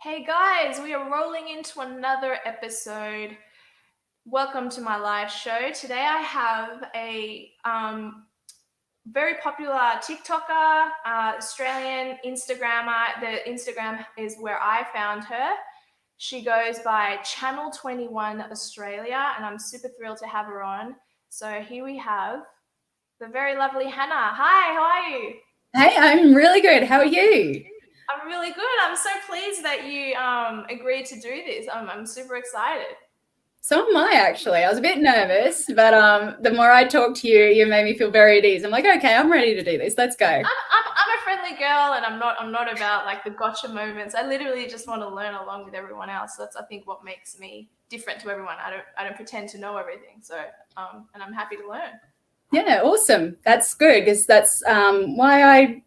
Hey guys, we are rolling into another episode. Welcome to my live show. Today I have a very popular TikToker, Australian Instagrammer. The Instagram is where I found her. She goes by Channel 21 Australia, and I'm super thrilled to have her on. So here we have the very lovely Hannah. Hi, how are you? Hey, I'm really good. How are you? I'm really good. I'm so pleased that you agreed to do this. I'm super excited. So am I, actually. I was a bit nervous, but the more I talk to you, you made me feel very at ease. I'm like, okay, I'm ready to do this. Let's go. I'm a friendly girl, and I'm not about like the gotcha moments. I literally just want to learn along with everyone else. That's, I think, what makes me different to everyone. I don't pretend to know everything. So and I'm happy to learn. Yeah, awesome. That's good, because that's why I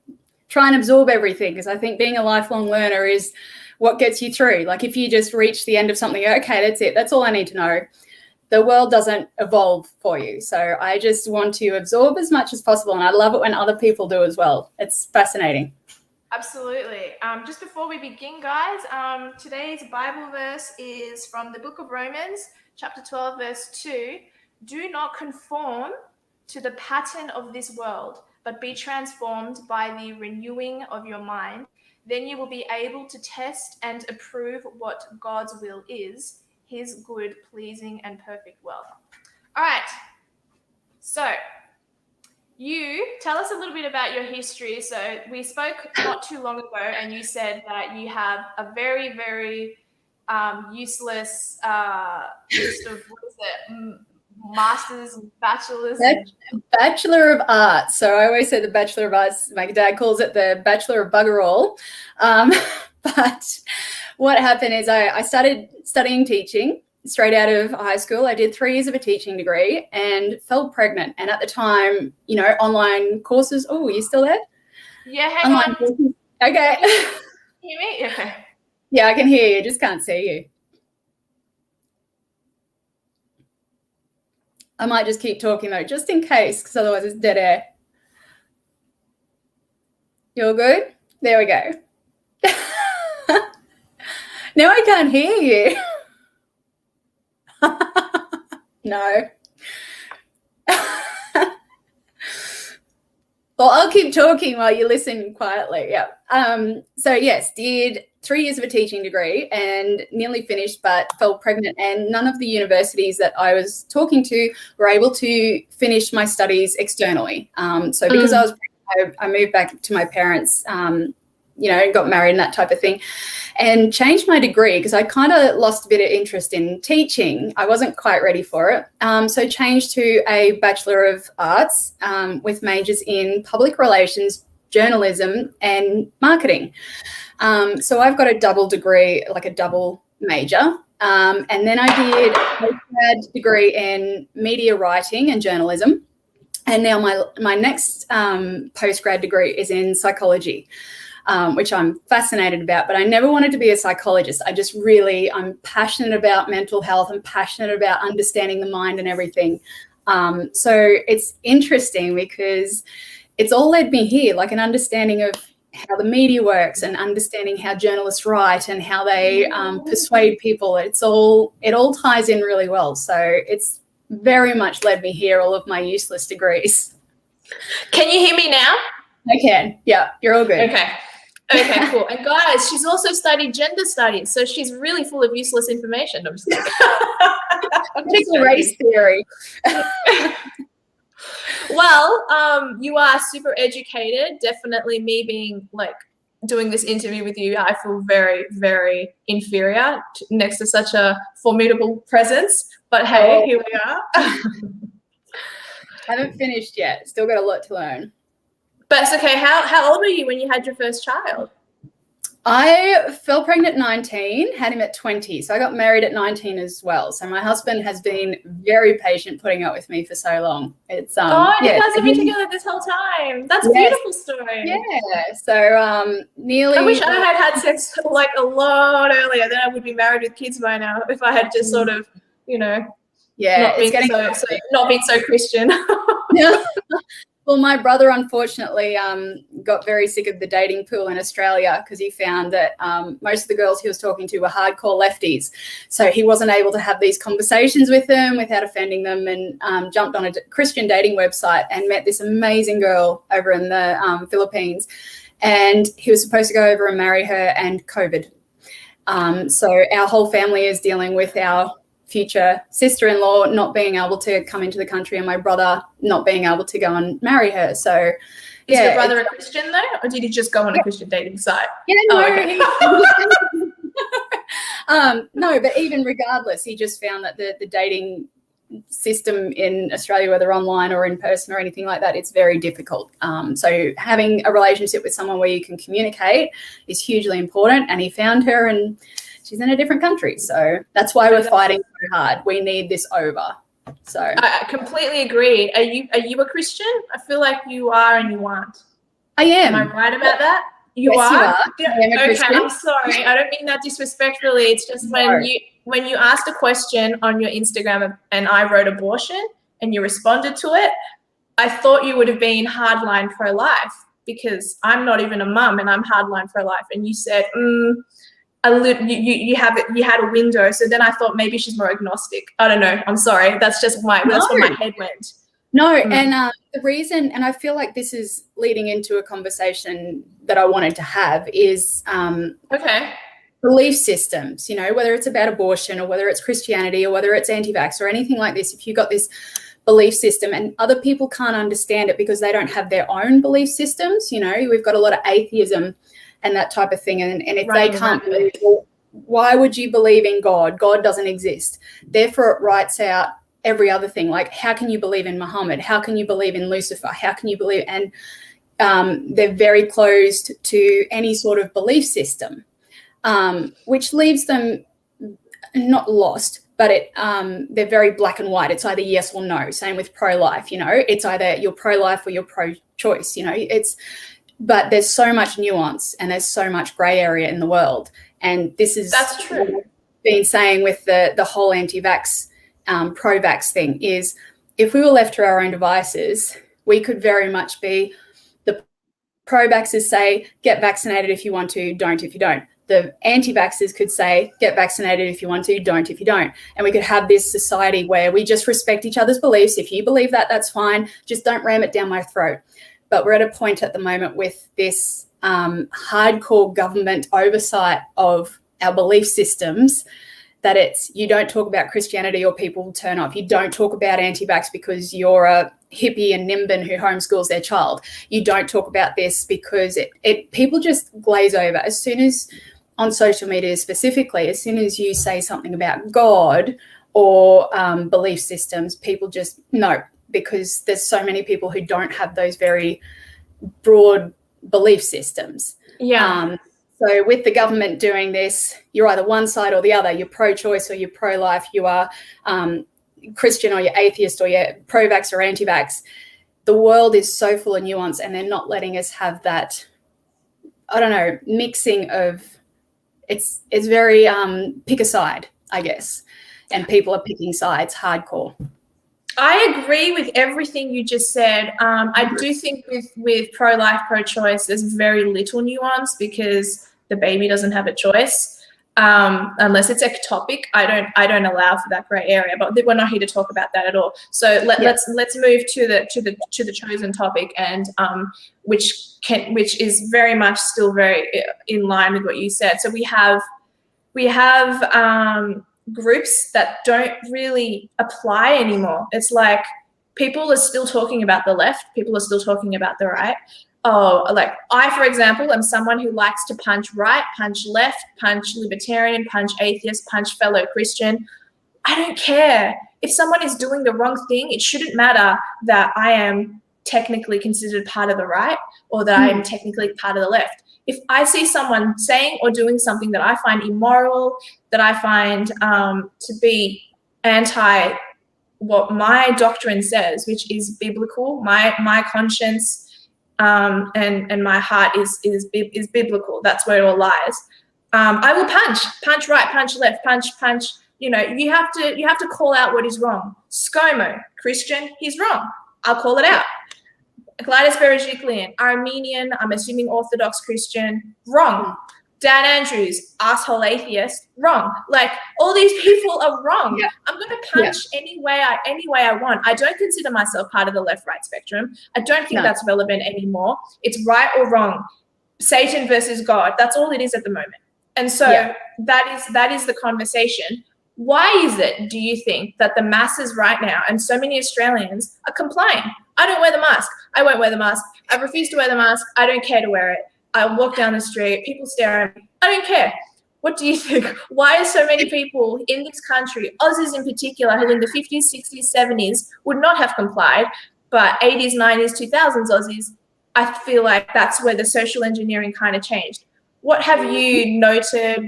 try and absorb everything, because I think being a lifelong learner is what gets you through. Like if you just reach the end of something, okay, that's it. That's all I need to know. The world doesn't evolve for you. So I just want to absorb as much as possible. And I love it when other people do as well. It's fascinating. Absolutely. Just before we begin, guys, today's Bible verse is from the book of Romans, chapter 12, verse 2. Do not conform to the pattern of this world, but be transformed by the renewing of your mind. Then you will be able to test and approve what God's will is, his good, pleasing, and perfect will. All right. So you tell us a little bit about your history. So we spoke not too long ago, and you said that you have a very, very useless list of, what is it, masters, bachelors. Bachelor of Arts. So I always say the Bachelor of Arts. My dad calls it the Bachelor of Bugger All. But what happened is I started studying teaching straight out of high school. I did 3 years of a teaching degree and fell pregnant. And at the time, you know, online courses. Oh, are you still there? Yeah, hang on. Courses. Okay. Can you hear me? Okay. Yeah, I can hear you. Just can't see you. I might just keep talking though, just in case, because otherwise it's dead air. You're good? There we go. Now I can't hear you. No. Well, I'll keep talking while you listen quietly. Yeah. So yes, did 3 years of a teaching degree and nearly finished, but fell pregnant. And none of the universities that I was talking to were able to finish my studies externally. So because I was pregnant, I moved back to my parents, you know, got married and that type of thing, and changed my degree because I kind of lost a bit of interest in teaching. I wasn't quite ready for it. So changed to a Bachelor of Arts with majors in public relations, journalism, and marketing. So I've got a double degree, like a double major. And then I did a postgrad degree in media writing and journalism. And now my next postgrad degree is in psychology. Which I'm fascinated about, but I never wanted to be a psychologist. I'm passionate about mental health. I'm passionate about understanding the mind and everything. So it's interesting because it's all led me here, like an understanding of how the media works and understanding how journalists write and how they persuade people. It all ties in really well. So it's very much led me here, all of my useless degrees. Can you hear me now? I can. Yeah, you're all good. Okay, cool. And guys, she's also studied gender studies, so she's really full of useless information. I'm just kidding. Particularly race theory. Well, you are super educated. Definitely me being like doing this interview with you, I feel very, very inferior next to such a formidable presence. But hey, here we are. Haven't finished yet. Still got a lot to learn. But it's okay. How old were you when you had your first child? I fell pregnant at 19, had him at 20. So I got married at 19 as well. So my husband has been very patient putting up with me for so long. It's you guys have been together this whole time. That's a beautiful story. Yeah. So nearly. I wish I had sex like a lot earlier. Then I would be married with kids by now. If I had just sort of, you know, not being so Christian. Yeah. Well, my brother unfortunately got very sick of the dating pool in Australia because he found that most of the girls he was talking to were hardcore lefties. So he wasn't able to have these conversations with them without offending them, and jumped on a Christian dating website and met this amazing girl over in the Philippines. And he was supposed to go over and marry her, and COVID. So our whole family is dealing with our future sister-in-law not being able to come into the country, and my brother not being able to go and marry her. So is your brother a Christian though, or did he just go on a Christian dating site? Yeah, no, okay. No, but even regardless, he just found that the dating system in Australia, whether online or in person or anything like that, it's very difficult. So having a relationship with someone where you can communicate is hugely important, and he found her, and she's in a different country. So that's why we're fighting so hard. We need this over. So I completely agree. Are you a Christian? I feel like you are and you aren't. I am. Am I right about that? You Yes, are? you are. I am a Christian. I'm sorry. I don't mean that disrespectfully. It's just when you asked a question on your Instagram and I wrote abortion and you responded to it, I thought you would have been hardline pro-life, because I'm not even a mum and I'm hardline pro-life. And you said, you had a window. So then I thought maybe she's more agnostic. I don't know. I'm sorry. That's just that's where my head went. No, and the reason, and I feel like this is leading into a conversation that I wanted to have, is belief systems, you know, whether it's about abortion or whether it's Christianity or whether it's anti-vax or anything like this. If you've got this belief system and other people can't understand it because they don't have their own belief systems, you know, we've got a lot of atheism and that type of thing. And if they can't believe, well, why would you believe in God? God doesn't exist. Therefore, it writes out every other thing. Like, how can you believe in Muhammad? How can you believe in Lucifer? How can you believe? And they're very closed to any sort of belief system, which leaves them not lost, but they're very black and white. It's either yes or no. Same with pro-life, you know, it's either you're pro-life or you're pro-choice, you know, but there's so much nuance and there's so much gray area in the world. And that's true. What I've been saying with the whole anti-vax, pro-vax thing is, if we were left to our own devices, we could very much be the pro-vaxxers say, get vaccinated if you want to, don't if you don't. The anti-vaxxers could say, get vaccinated if you want to, don't if you don't. And we could have this society where we just respect each other's beliefs. If you believe that, that's fine. Just don't ram it down my throat. But we're at a point at the moment with this hardcore government oversight of our belief systems that you don't talk about Christianity or people will turn off. You don't talk about anti-vax because you're a hippie and nimbin who homeschools their child. You don't talk about this because people just glaze over. As soon as, on social media specifically, as soon as you say something about God or belief systems, people just no, because there's so many people who don't have those very broad belief systems. Yeah. So with the government doing this, you're either one side or the other. You're pro-choice or you're pro-life. You are Christian or you're atheist or you're pro-vax or anti-vax. The world is so full of nuance, and they're not letting us have that, I don't know, mixing of, it's very pick a side, I guess. And people are picking sides hardcore. I agree with everything you just said. I do think with pro-life, pro-choice, there's very little nuance because the baby doesn't have a choice, unless it's ectopic. I don't allow for that gray area, but we're not here to talk about that at all. So let's move to the chosen topic, and which is very much still very in line with what you said. So we have groups that don't really apply anymore. It's like people are still talking about the left, people are still talking about the right. Oh, like I, for example, am someone who likes to punch right, punch left, punch libertarian, punch atheist, punch fellow Christian. I don't care. If someone is doing the wrong thing, it shouldn't matter that I am technically considered part of the right or that I am technically part of the left. If I see someone saying or doing something that I find immoral, that I find to be anti what my doctrine says, which is biblical, my conscience and my heart is biblical. That's where it all lies. I will punch right, punch left, punch. You know, you have to call out what is wrong. ScoMo, Christian, he's wrong. I'll call it out. Gladys Berejiklian, Armenian, I'm assuming Orthodox Christian, wrong. Dan Andrews, asshole atheist, wrong. Like, all these people are wrong. Yeah. I'm going to punch any way I want. I don't consider myself part of the left-right spectrum. I don't think that's relevant anymore. It's right or wrong. Satan versus God. That's all it is at the moment. And so that is the conversation. Why is it, do you think, that the masses right now and so many Australians are complying? I don't wear the mask. I won't wear the mask. I refuse to wear the mask. I don't care to wear it. I walk down the street. People stare at me. I don't care. What do you think? Why are so many people in this country, Aussies in particular, who in the 50s, 60s, 70s would not have complied, but 80s, 90s, 2000s Aussies, I feel like that's where the social engineering kind of changed. What have you noted?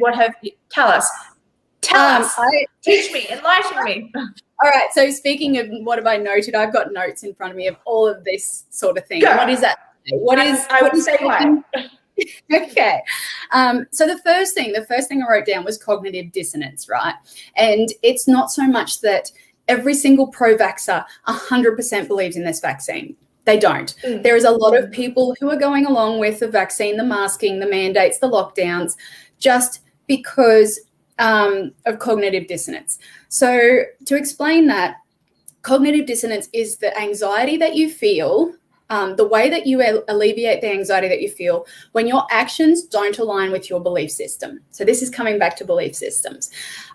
Tell us. Teach me, enlighten me. All right. So speaking of what have I noted, I've got notes in front of me of all of this sort of thing. Go. What is that? I would say why. Okay. So the first thing I wrote down was cognitive dissonance, right? And it's not so much that every single pro-vaxxer 100% believes in this vaccine. They don't. There is a lot of people who are going along with the vaccine, the masking, the mandates, the lockdowns, just because of cognitive dissonance. So to explain that, cognitive dissonance is the anxiety that you feel, the way that you alleviate the anxiety that you feel when your actions don't align with your belief system. So this is coming back to belief systems.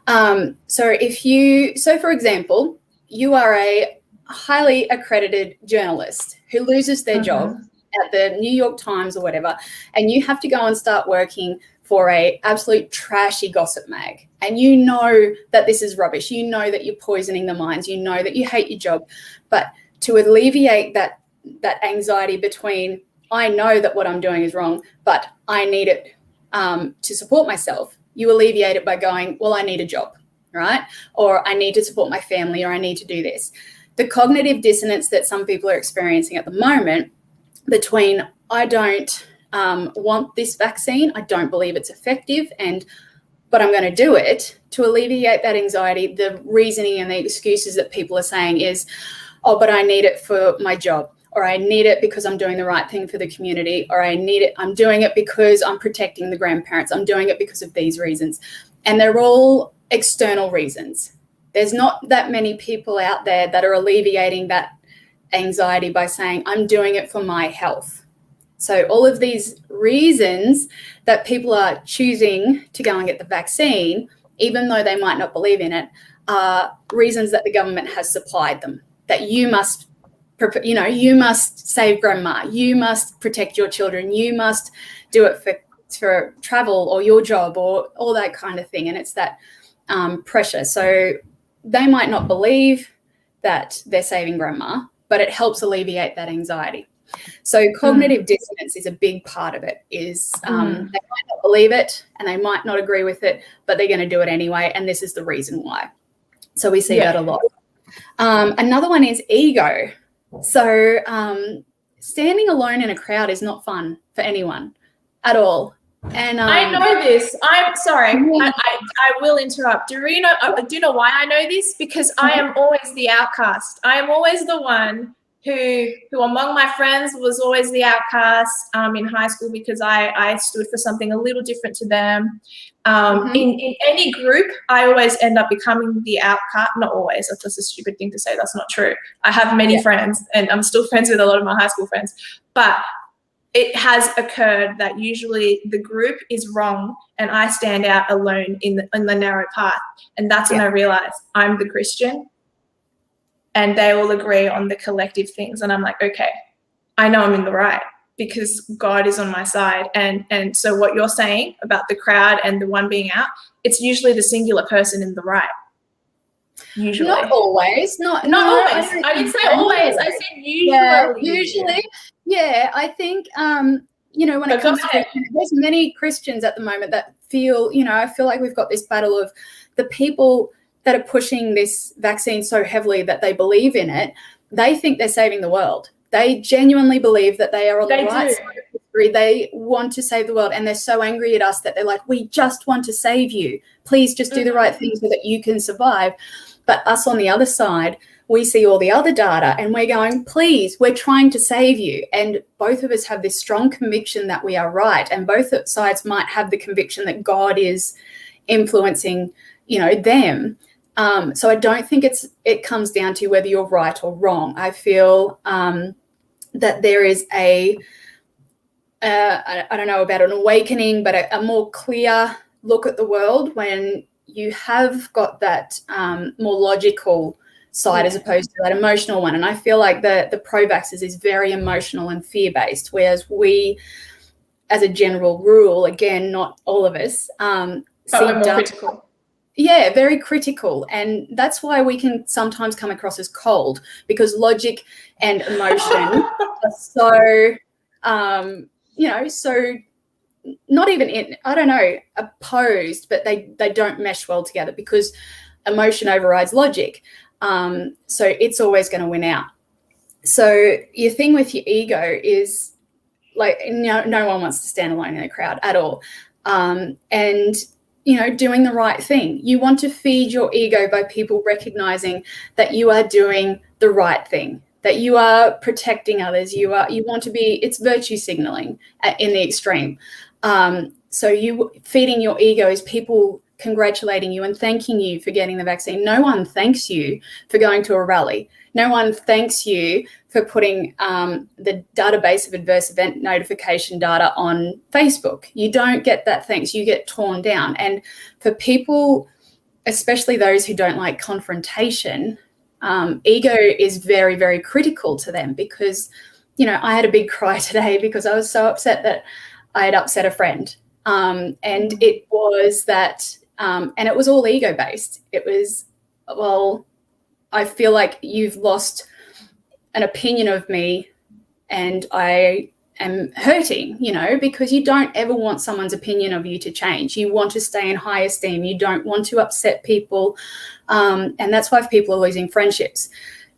So for example, you are a highly accredited journalist who loses their job at the New York Times or whatever, and you have to go and start working for a absolute trashy gossip mag, and you know that this is rubbish, you know that you're poisoning the minds, you know that you hate your job, but to alleviate that anxiety between, I know that what I'm doing is wrong, but I need it to support myself, you alleviate it by going, well, I need a job, right? Or I need to support my family, or I need to do this. The cognitive dissonance that some people are experiencing at the moment between, I don't want this vaccine, I don't believe it's effective, but I'm going to do it, to alleviate that anxiety, the reasoning and the excuses that people are saying is, oh, but I need it for my job, or I need it because I'm doing the right thing for the community, or I'm doing it because I'm protecting the grandparents, I'm doing it because of these reasons. And they're all external reasons. There's not that many people out there that are alleviating that anxiety by saying, I'm doing it for my health. So all of these reasons that people are choosing to go and get the vaccine, even though they might not believe in it, are reasons that the government has supplied them, that you must save grandma, you must protect your children, you must do it for travel or your job or all that kind of thing. And it's that pressure. So they might not believe that they're saving grandma, but it helps alleviate that anxiety. So cognitive dissonance is a big part of it, is they might not believe it and they might not agree with it, but they're going to do it anyway. And this is the reason why. So we see that a lot. Another one is ego. So standing alone in a crowd is not fun for anyone at all. And I know this. I'm sorry. I will interrupt. Do you know why I know this? Because I am always the outcast. I am always the one who among my friends was always the outcast in high school, because I stood for something a little different to them. In any group, I always end up becoming the outcast. Not always. That's just a stupid thing to say. That's not true. I have many friends, and I'm still friends with a lot of my high school friends. But it has occurred that usually the group is wrong and I stand out alone in the narrow path. And that's when I realized I'm the Christian and they all agree on the collective things. And I'm like, okay, I know I'm in the right because God is on my side. And so what you're saying about the crowd and the one being out, it's usually the singular person in the right. Usually. Not always. Not always. I didn't say always. I said usually. Yeah, usually. Yeah, I think, when it comes to Christians, there's many Christians at the moment that feel, I feel like we've got this battle of the people that are pushing this vaccine so heavily that they believe in it. They think they're saving the world. They genuinely believe that they are on the right side of history. They want to save the world, and they're so angry at us that they're like, we just want to save you. Please just do the right thing so that you can survive. But us on the other side, we see all the other data and we're going, please, we're trying to save you. And both of us have this strong conviction that we are right. And both sides might have the conviction that God is influencing, them. So I don't think it comes down to whether you're right or wrong. I feel that there is I don't know about an awakening, but a more clear look at the world when you have got that more logical side as opposed to that emotional one. And I feel like the pro-vaxxers is very emotional and fear-based, whereas we, as a general rule, again, not all of us, but we're more critical. Yeah, very critical. And that's why we can sometimes come across as cold, because logic and emotion are so, so not even opposed, but they don't mesh well together because emotion overrides logic. So it's always going to win out. So your thing with your ego is like, no one wants to stand alone in a crowd at all. And doing the right thing. You want to feed your ego by people recognizing that you are doing the right thing, that you are protecting others. You want to be, it's virtue signaling in the extreme. So you feeding your ego is people congratulating you and thanking you for getting the vaccine. No one thanks you for going to a rally. No one thanks you for putting the database of adverse event notification data on Facebook. You don't get that thanks. You get torn down. And for people, especially those who don't like confrontation, ego is very, very critical to them because, I had a big cry today because I was so upset that I had upset a friend. And it was that, and it was all ego-based. It was, well, I feel like you've lost an opinion of me and I am hurting, because you don't ever want someone's opinion of you to change. You want to stay in high esteem. You don't want to upset people. And that's why people are losing friendships.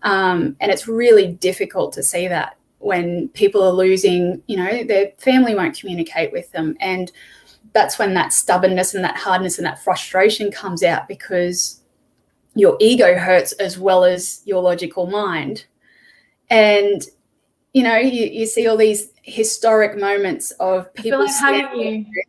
And it's really difficult to see that when people are losing, their family won't communicate with them. And that's when that stubbornness and that hardness and that frustration comes out because your ego hurts as well as your logical mind. And, you see all these historic moments of people. I feel like hugging you.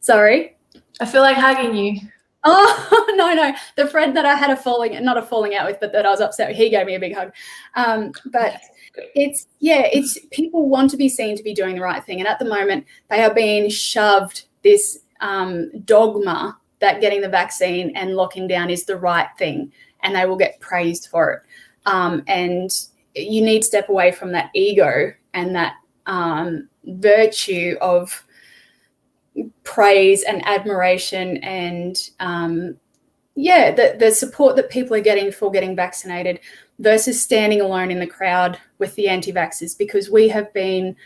Sorry? I feel like hugging you. Oh, no. The friend that I had not a falling out with, but that I was upset with, he gave me a big hug. But it's people want to be seen to be doing the right thing. And at the moment, they are being shoved this dogma that getting the vaccine and locking down is the right thing, and they will get praised for it. And you need to step away from that ego and that virtue of praise and admiration and, the support that people are getting for getting vaccinated versus standing alone in the crowd with the anti-vaxxers, because we have been,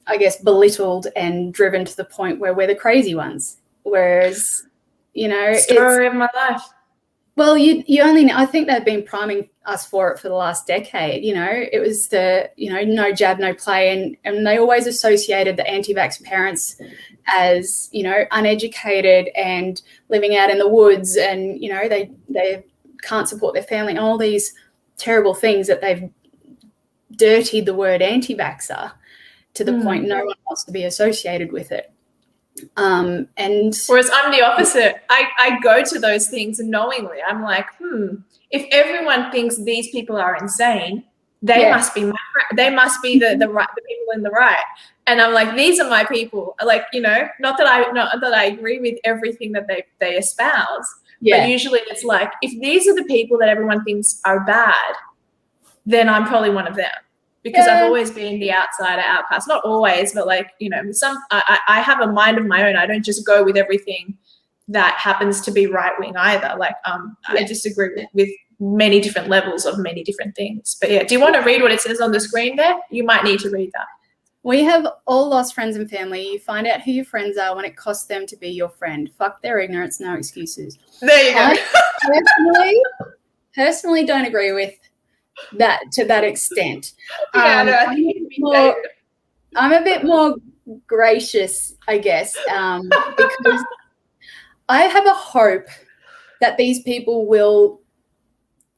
I guess, belittled and driven to the point where we're the crazy ones. Whereas, story of my life. Well, I think they've been priming us for it for the last decade. It was the, no jab, no play. And they always associated the anti-vax parents as, uneducated and living out in the woods and, they can't support their family and all these terrible things that they've dirtied the word anti-vaxxer to the point no one wants to be associated with it. And whereas I'm the opposite. I go to those things knowingly. I'm like, if everyone thinks these people are insane, they must be they must be the people in the right. And I'm like, these are my people. Like, not that I agree with everything that they espouse, but usually it's like, if these are the people that everyone thinks are bad, then I'm probably one of them. Because I've always been the outsider, outcast. Not always, but like, I have a mind of my own. I don't just go with everything that happens to be right-wing either. Like, I disagree with many different levels of many different things. But do you want to read what it says on the screen there? You might need to read that. We have all lost friends and family. You find out who your friends are when it costs them to be your friend. Fuck their ignorance, no excuses. There you go. I personally don't agree with that to that extent. I'm a bit more gracious, I guess, because I have a hope that these people will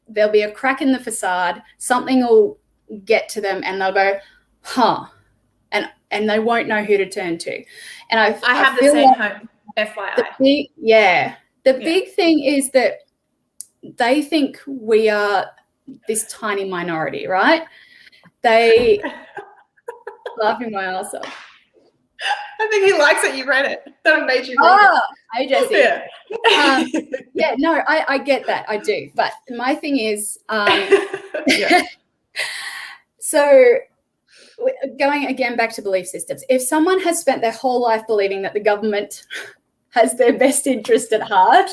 there'll be a crack in the facade, something will get to them and they'll go, huh, and they won't know who to turn to. And I have the feel same like hope, FYI. The big thing is that they think we are this tiny minority, right? They laughing my ass off. I think he likes it. You read it. That made you read it. Hey, Jesse. Yeah. No, I get that. I do. But my thing is, so going again back to belief systems, if someone has spent their whole life believing that the government has their best interest at heart,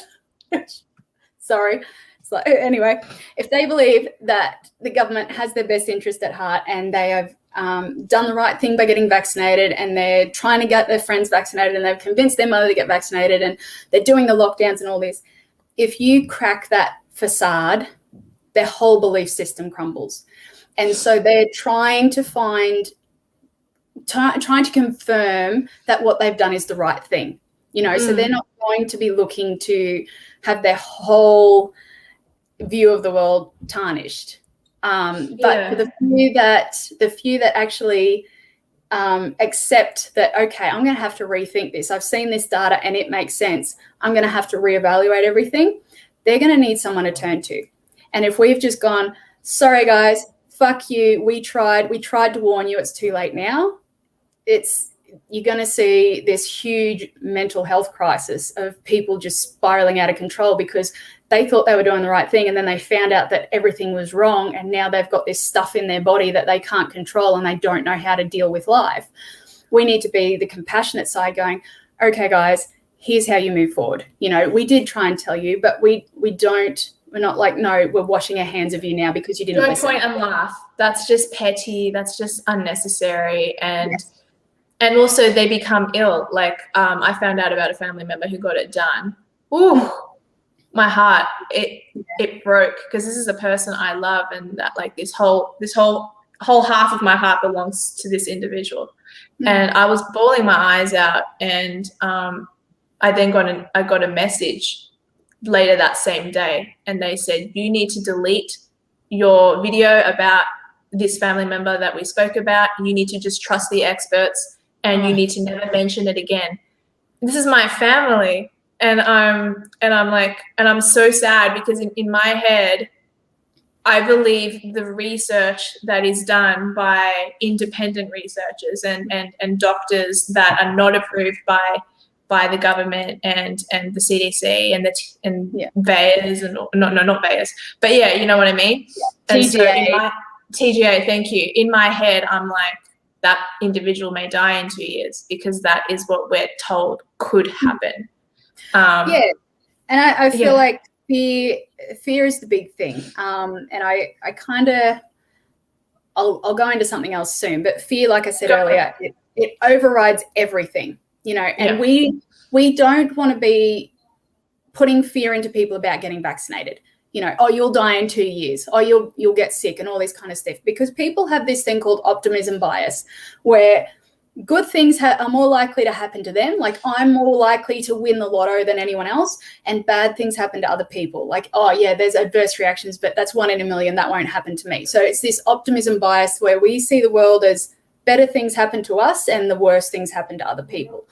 sorry. So anyway, if they believe that the government has their best interest at heart and they have done the right thing by getting vaccinated and they're trying to get their friends vaccinated and they've convinced their mother to get vaccinated and they're doing the lockdowns and all this, if you crack that facade, their whole belief system crumbles. And so they're trying to confirm that what they've done is the right thing, so they're not going to be looking to have their whole view of the world tarnished. But for the few that actually accept that, okay, I'm going to have to rethink this. I've seen this data and it makes sense. I'm going to have to reevaluate everything. They're going to need someone to turn to. And if we've just gone, sorry guys, fuck you, we tried to warn you, it's too late now, you're going to see this huge mental health crisis of people just spiraling out of control because they thought they were doing the right thing and then they found out that everything was wrong and now they've got this stuff in their body that they can't control and they don't know how to deal with life. We need to be the compassionate side going, okay, guys, here's how you move forward. We did try and tell you, but we're not like, no, we're washing our hands of you now because you didn't listen. Don't point and laugh. That's just petty. That's just unnecessary. And also they become ill. Like I found out about a family member who got it done. Ooh, my heart, it broke because this is a person I love and that like this whole half of my heart belongs to this individual. Mm-hmm. And I was bawling my eyes out and I then got a message later that same day and they said, you need to delete your video about this family member that we spoke about. You need to just trust the experts and you need to never mention it again. This is my family. And I'm so sad because in my head, I believe the research that is done by independent researchers and doctors that are not approved by the government and the CDC and VAERS and not VAERS, but yeah, you know what I mean? Yeah. TGA. TGA, thank you. In my head, I'm like, that individual may die in 2 years because that is what we're told could happen. And I feel like fear is the big thing. And I kind of, I'll go into something else soon, but fear, like I said earlier, it overrides everything, and we don't want to be putting fear into people about getting vaccinated. Oh, you'll die in 2 years. Oh, you'll get sick and all this kind of stuff, because people have this thing called optimism bias where good things are more likely to happen to them. Like I'm more likely to win the lotto than anyone else, and bad things happen to other people. Like, oh yeah, there's adverse reactions, but that's 1 in a million. That won't happen to me. So it's this optimism bias where we see the world as better things happen to us and the worst things happen to other people.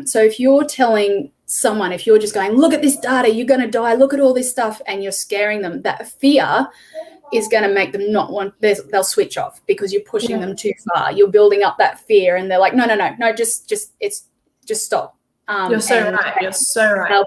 So if you're telling someone, if you're just going, look at this data, you're going to die, look at all this stuff, and you're scaring them, that fear is going to make them not want, they'll switch off because you're pushing them too far. You're building up that fear and they're like, no, just stop. You're so right. You're so right.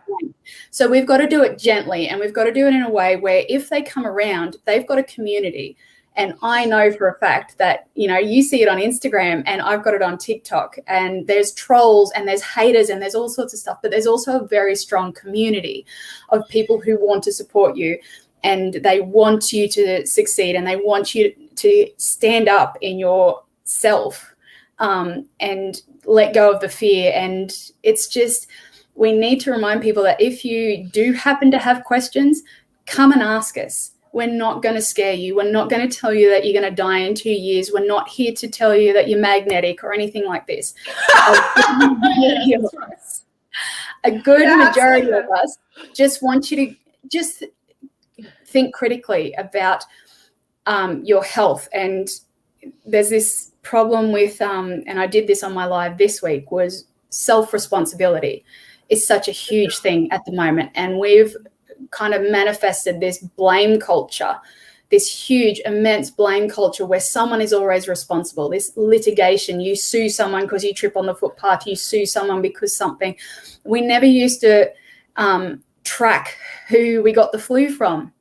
So we've got to do it gently, and we've got to do it in a way where if they come around, they've got a community. And I know for a fact that, you see it on Instagram and I've got it on TikTok, and there's trolls and there's haters and there's all sorts of stuff, but there's also a very strong community of people who want to support you and they want you to succeed and they want you to stand up in yourself and let go of the fear. And it's just, we need to remind people that if you do happen to have questions, come and ask us. We're not going to scare you. We're not going to tell you that you're going to die in 2 years. We're not here to tell you that you're magnetic or anything like this. A good majority of us just want you to just think critically about your health. And there's this problem with, and I did this on my live this week, was self-responsibility is such a huge thing at the moment. And we've kind of manifested this blame culture, this huge, immense blame culture where someone is always responsible. This litigation, you sue someone because you trip on the footpath, you sue someone because something. We never used to track who we got the flu from.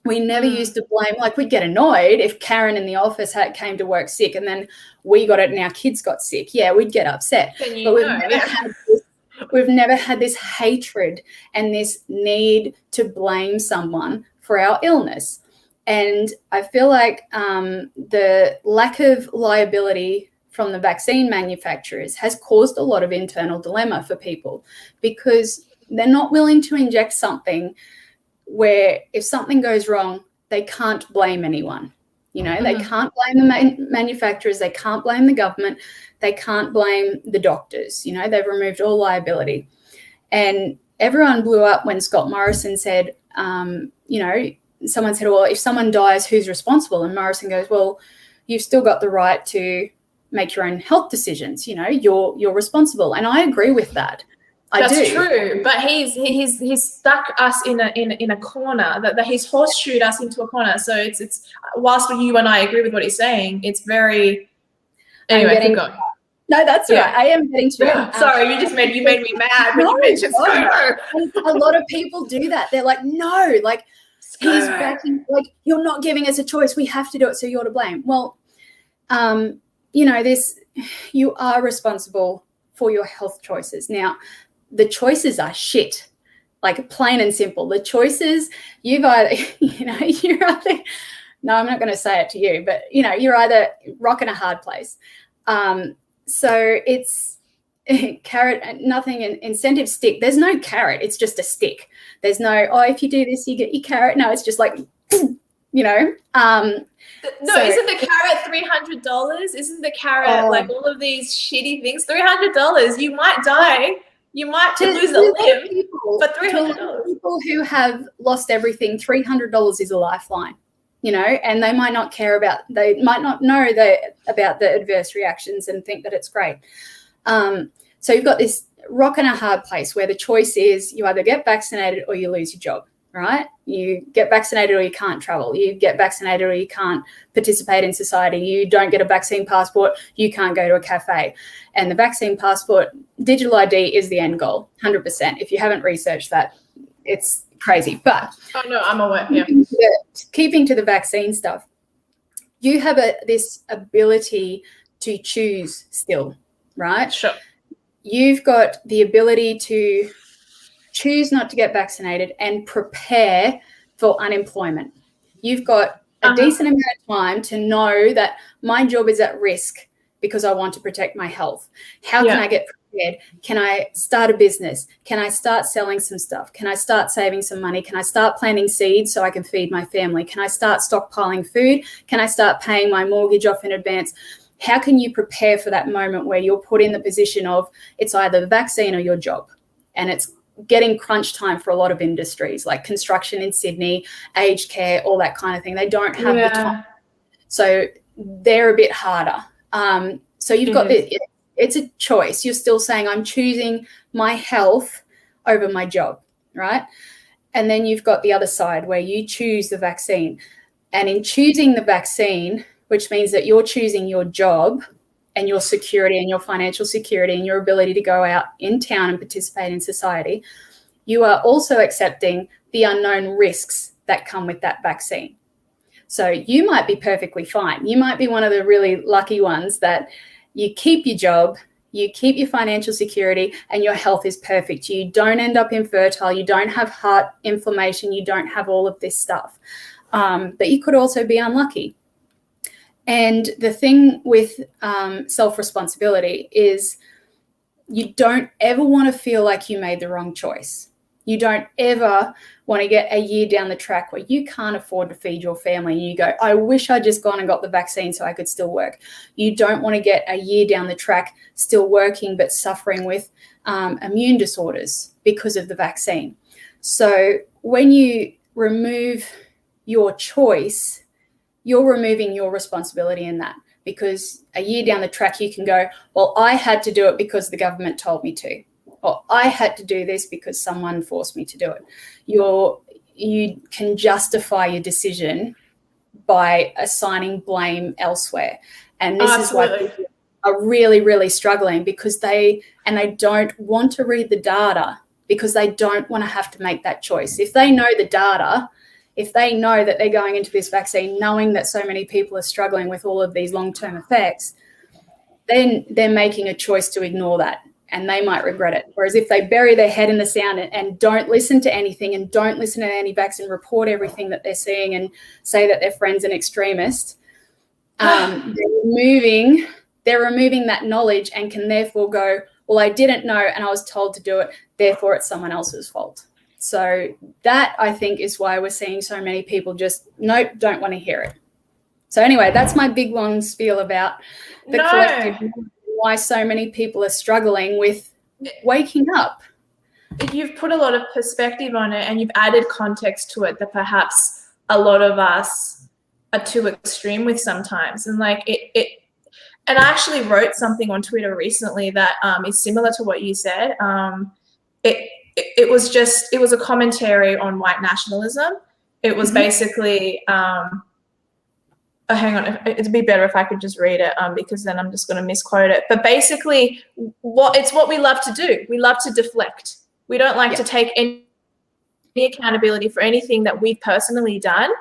We never used to blame, like we'd get annoyed if Karen in the office came to work sick and then we got it and our kids got sick. Yeah, we'd get upset. But we've never had this hatred and this need to blame someone for our illness. And I feel like the lack of liability from the vaccine manufacturers has caused a lot of internal dilemma for people, because they're not willing to inject something where if something goes wrong, they can't blame anyone. You know, they can't blame the manufacturers, they can't blame the government, they can't blame the doctors. You know, they've removed all liability. And everyone blew up when Scott Morrison said, you know, someone said, well, if someone dies, who's responsible? And Morrison goes, well, you've still got the right to make your own health decisions. You know, you're responsible. And I agree with that. That's true, but he's stuck us in a corner, that he's horseshoed us into a corner. So it's whilst you and I agree with what he's saying, it's very. Anyway, keep going. No, that's right. I am getting to. Sorry, you made me mad when you mentioned ScoMo. A lot of people do that. They're like, no, like he's backing. Like, you're not giving us a choice. We have to do it, so you're to blame. Well, you know, you are responsible for your health choices. Now, the choices are shit, like plain and simple. The choices you've either, you know, you're either, no, I'm not going to say it to you, but, you know, you're either rocking a hard place. So it's carrot, nothing, incentive stick. There's no carrot. It's just a stick. There's no, oh, if you do this, you get your carrot. No, it's just like, you know. No, so, isn't the carrot $300? Isn't the carrot like all of these shitty things? $300. You might die. You might lose a limb, but $300. People who have lost everything, $300 is a lifeline, you know, and they might not care about, they might not know about the adverse reactions and think that it's great. So you've got this rock and a hard place where the choice is you either get vaccinated or you lose your job, right? You get vaccinated or you can't travel. You get vaccinated or you can't participate in society. You don't get a vaccine passport, you can't go to a cafe. And the vaccine passport, digital ID is the end goal, 100%. If you haven't researched that, it's crazy. But oh no, I'm aware. Yeah. Keeping to the vaccine stuff, you have this ability to choose still, right? Sure. You've got the ability to choose not to get vaccinated and prepare for unemployment. You've got a decent amount of time to know that my job is at risk because I want to protect my health. How can I get prepared? Can I start a business? Can I start selling some stuff? Can I start saving some money? Can I start planting seeds so I can feed my family? Can I start stockpiling food? Can I start paying my mortgage off in advance? How can you prepare for that moment where you're put in the position of it's either the vaccine or your job? And it's getting crunch time for a lot of industries like construction in Sydney, aged care, all that kind of thing. They don't have the time. So they're a bit harder. So you've got this, it's a choice. You're still saying I'm choosing my health over my job, right? And then you've got the other side where you choose the vaccine. And in choosing the vaccine, which means that you're choosing your job and your security and your financial security and your ability to go out in town and participate in society, you are also accepting the unknown risks that come with that vaccine. So you might be perfectly fine. You might be one of the really lucky ones that you keep your job, you keep your financial security, and your health is perfect. You don't end up infertile. You don't have heart inflammation. You don't have all of this stuff. But you could also be unlucky. And the thing with self-responsibility is you don't ever want to feel like you made the wrong choice. You don't ever want to get a year down the track where you can't afford to feed your family and you go, I wish I'd just gone and got the vaccine so I could still work. You don't want to get a year down the track still working but suffering with immune disorders because of the vaccine. So when you remove your choice, you're removing your responsibility in that, because a year down the track you can go, well, I had to do it because the government told me to, or I had to do this because someone forced me to do it. You can justify your decision by assigning blame elsewhere. And this is why people are really, really struggling, because they don't want to read the data, because they don't want to have to make that choice. If they know the data, if they know that they're going into this vaccine knowing that so many people are struggling with all of these long-term effects, then they're making a choice to ignore that, and they might regret it. Whereas if they bury their head in the sand and don't listen to anything, and don't listen to anti-vax and report everything that they're seeing and say that their friend's an extremist, they're removing that knowledge, and can therefore go, well, I didn't know and I was told to do it, therefore it's someone else's fault. So that, I think, is why we're seeing so many people just, nope, don't want to hear it. So anyway, that's my big long spiel about the collective, why so many people are struggling with waking up. You've put a lot of perspective on it, and you've added context to it that perhaps a lot of us are too extreme with sometimes. And like and I actually wrote something on Twitter recently that is similar to what you said. It was a commentary on white nationalism. It was basically, hang on, it'd be better if I could just read it, because then I'm just going to misquote it. But basically, it's what we love to do. We love to deflect. We don't like to take any accountability for anything that we've personally done.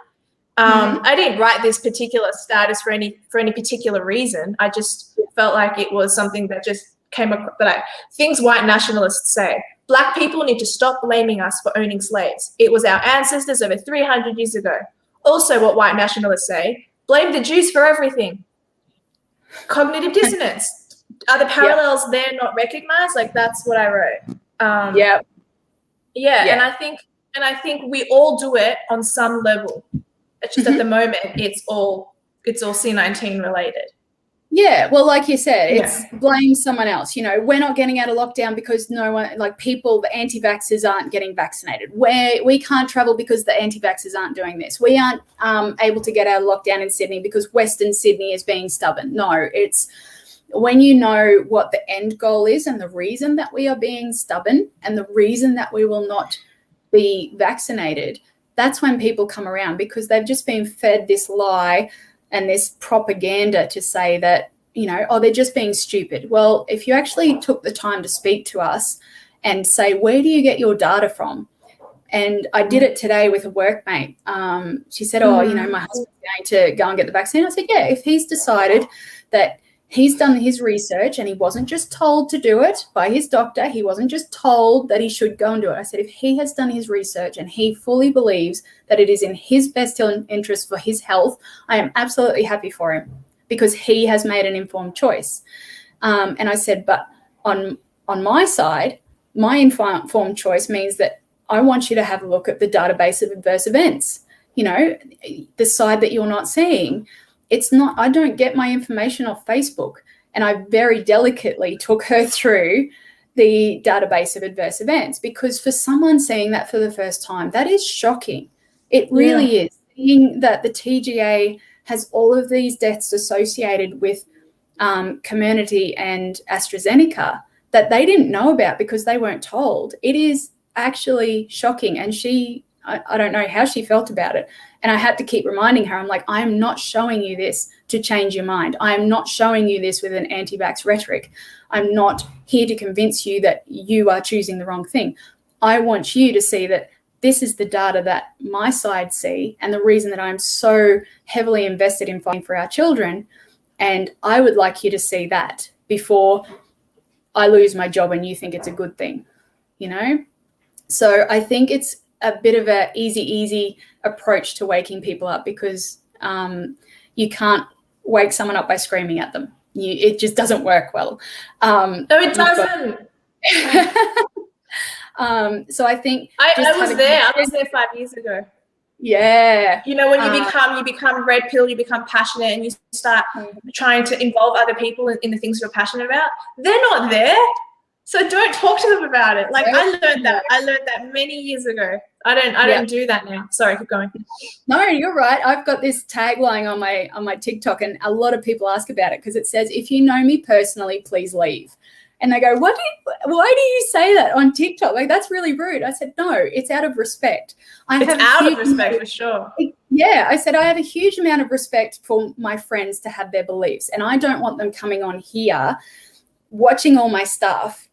I didn't write this particular status for any particular reason. I just felt like it was something that just came across, like things white nationalists say. Black people need to stop blaming us for owning slaves. It was our ancestors over 300 years ago. Also, what white nationalists say, blame the Jews for everything. Cognitive dissonance. Are the parallels there not recognized? Like, that's what I wrote. Yeah. And I think we all do it on some level. It's just at the moment it's all C19 related. Yeah, well, like you said, it's blame someone else. You know, we're not getting out of lockdown because no one, like people, the anti-vaxxers aren't getting vaccinated. We can't travel because the anti-vaxxers aren't doing this. We aren't able to get out of lockdown in Sydney because Western Sydney is being stubborn. No, it's when you know what the end goal is and the reason that we are being stubborn and the reason that we will not be vaccinated, that's when people come around, because they've just been fed this lie and this propaganda to say that, you know, oh, they're just being stupid. Well, if you actually took the time to speak to us and say, where do you get your data from? And I did it today with a workmate. She said, oh, you know, my husband's going to go and get the vaccine. I said, yeah, if he's decided that he's done his research and he wasn't just told to do it by his doctor, he wasn't just told that he should go and do it. I said, if he has done his research and he fully believes that it is in his best interest for his health, I am absolutely happy for him, because he has made an informed choice. And I said, but on my side, my informed choice means that I want you to have a look at the database of adverse events, you know, the side that you're not seeing. It's not, I don't get my information off Facebook. And I very delicately took her through the database of adverse events, because for someone seeing that for the first time, that is shocking. It really is. Seeing that the TGA has all of these deaths associated with Comirnaty and AstraZeneca that they didn't know about because they weren't told. It is actually shocking. And I don't know how she felt about it. And I had to keep reminding her, I'm like, I am not showing you this to change your mind. I am not showing you this with an anti-vax rhetoric. I'm not here to convince you that you are choosing the wrong thing. I want you to see that this is the data that my side see, and the reason that I'm so heavily invested in fighting for our children. And I would like you to see that before I lose my job and you think it's a good thing, you know? So I think it's a bit of a easy approach to waking people up, because you can't wake someone up by screaming at them. It just doesn't work well. No, it doesn't. So I think I was there 5 years ago. Yeah. You know, when you become red pill, you become passionate, and you start trying to involve other people in the things you're passionate about. They're not there. So don't talk to them about it. Like I learned that many years ago. I don't do that now. Sorry, keep going. No, you're right. I've got this tagline on my TikTok, and a lot of people ask about it because it says, "If you know me personally, please leave." And they go, why do you say that on TikTok? Like, that's really rude. I said, no, it's out of respect. It's out of respect for sure. Yeah, I said I have a huge amount of respect for my friends to have their beliefs, and I don't want them coming on here, watching all my stuff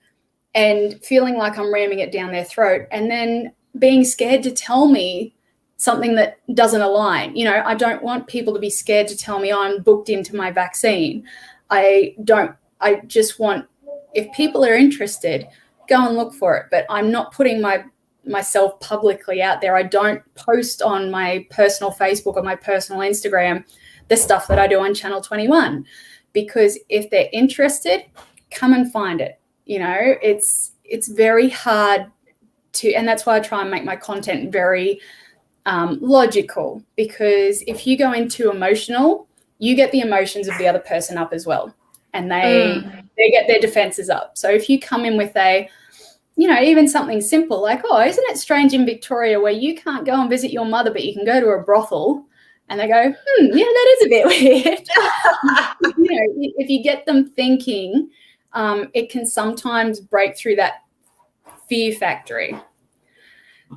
and feeling like I'm ramming it down their throat and then being scared to tell me something that doesn't align. You know, I don't want people to be scared to tell me I'm booked into my vaccine. I just want, if people are interested, go and look for it. But I'm not putting myself publicly out there. I don't post on my personal Facebook or my personal Instagram the stuff that I do on Channel 21, because if they're interested, come and find it. You know, it's very hard to, and that's why I try and make my content very logical, because if you go into emotional, you get the emotions of the other person up as well, and they get their defenses up. So if you come in with a, you know, even something simple like, oh, isn't it strange in Victoria where you can't go and visit your mother, but you can go to a brothel? And they go, yeah, that is a bit weird. You know, if you get them thinking, it can sometimes break through that fear factory.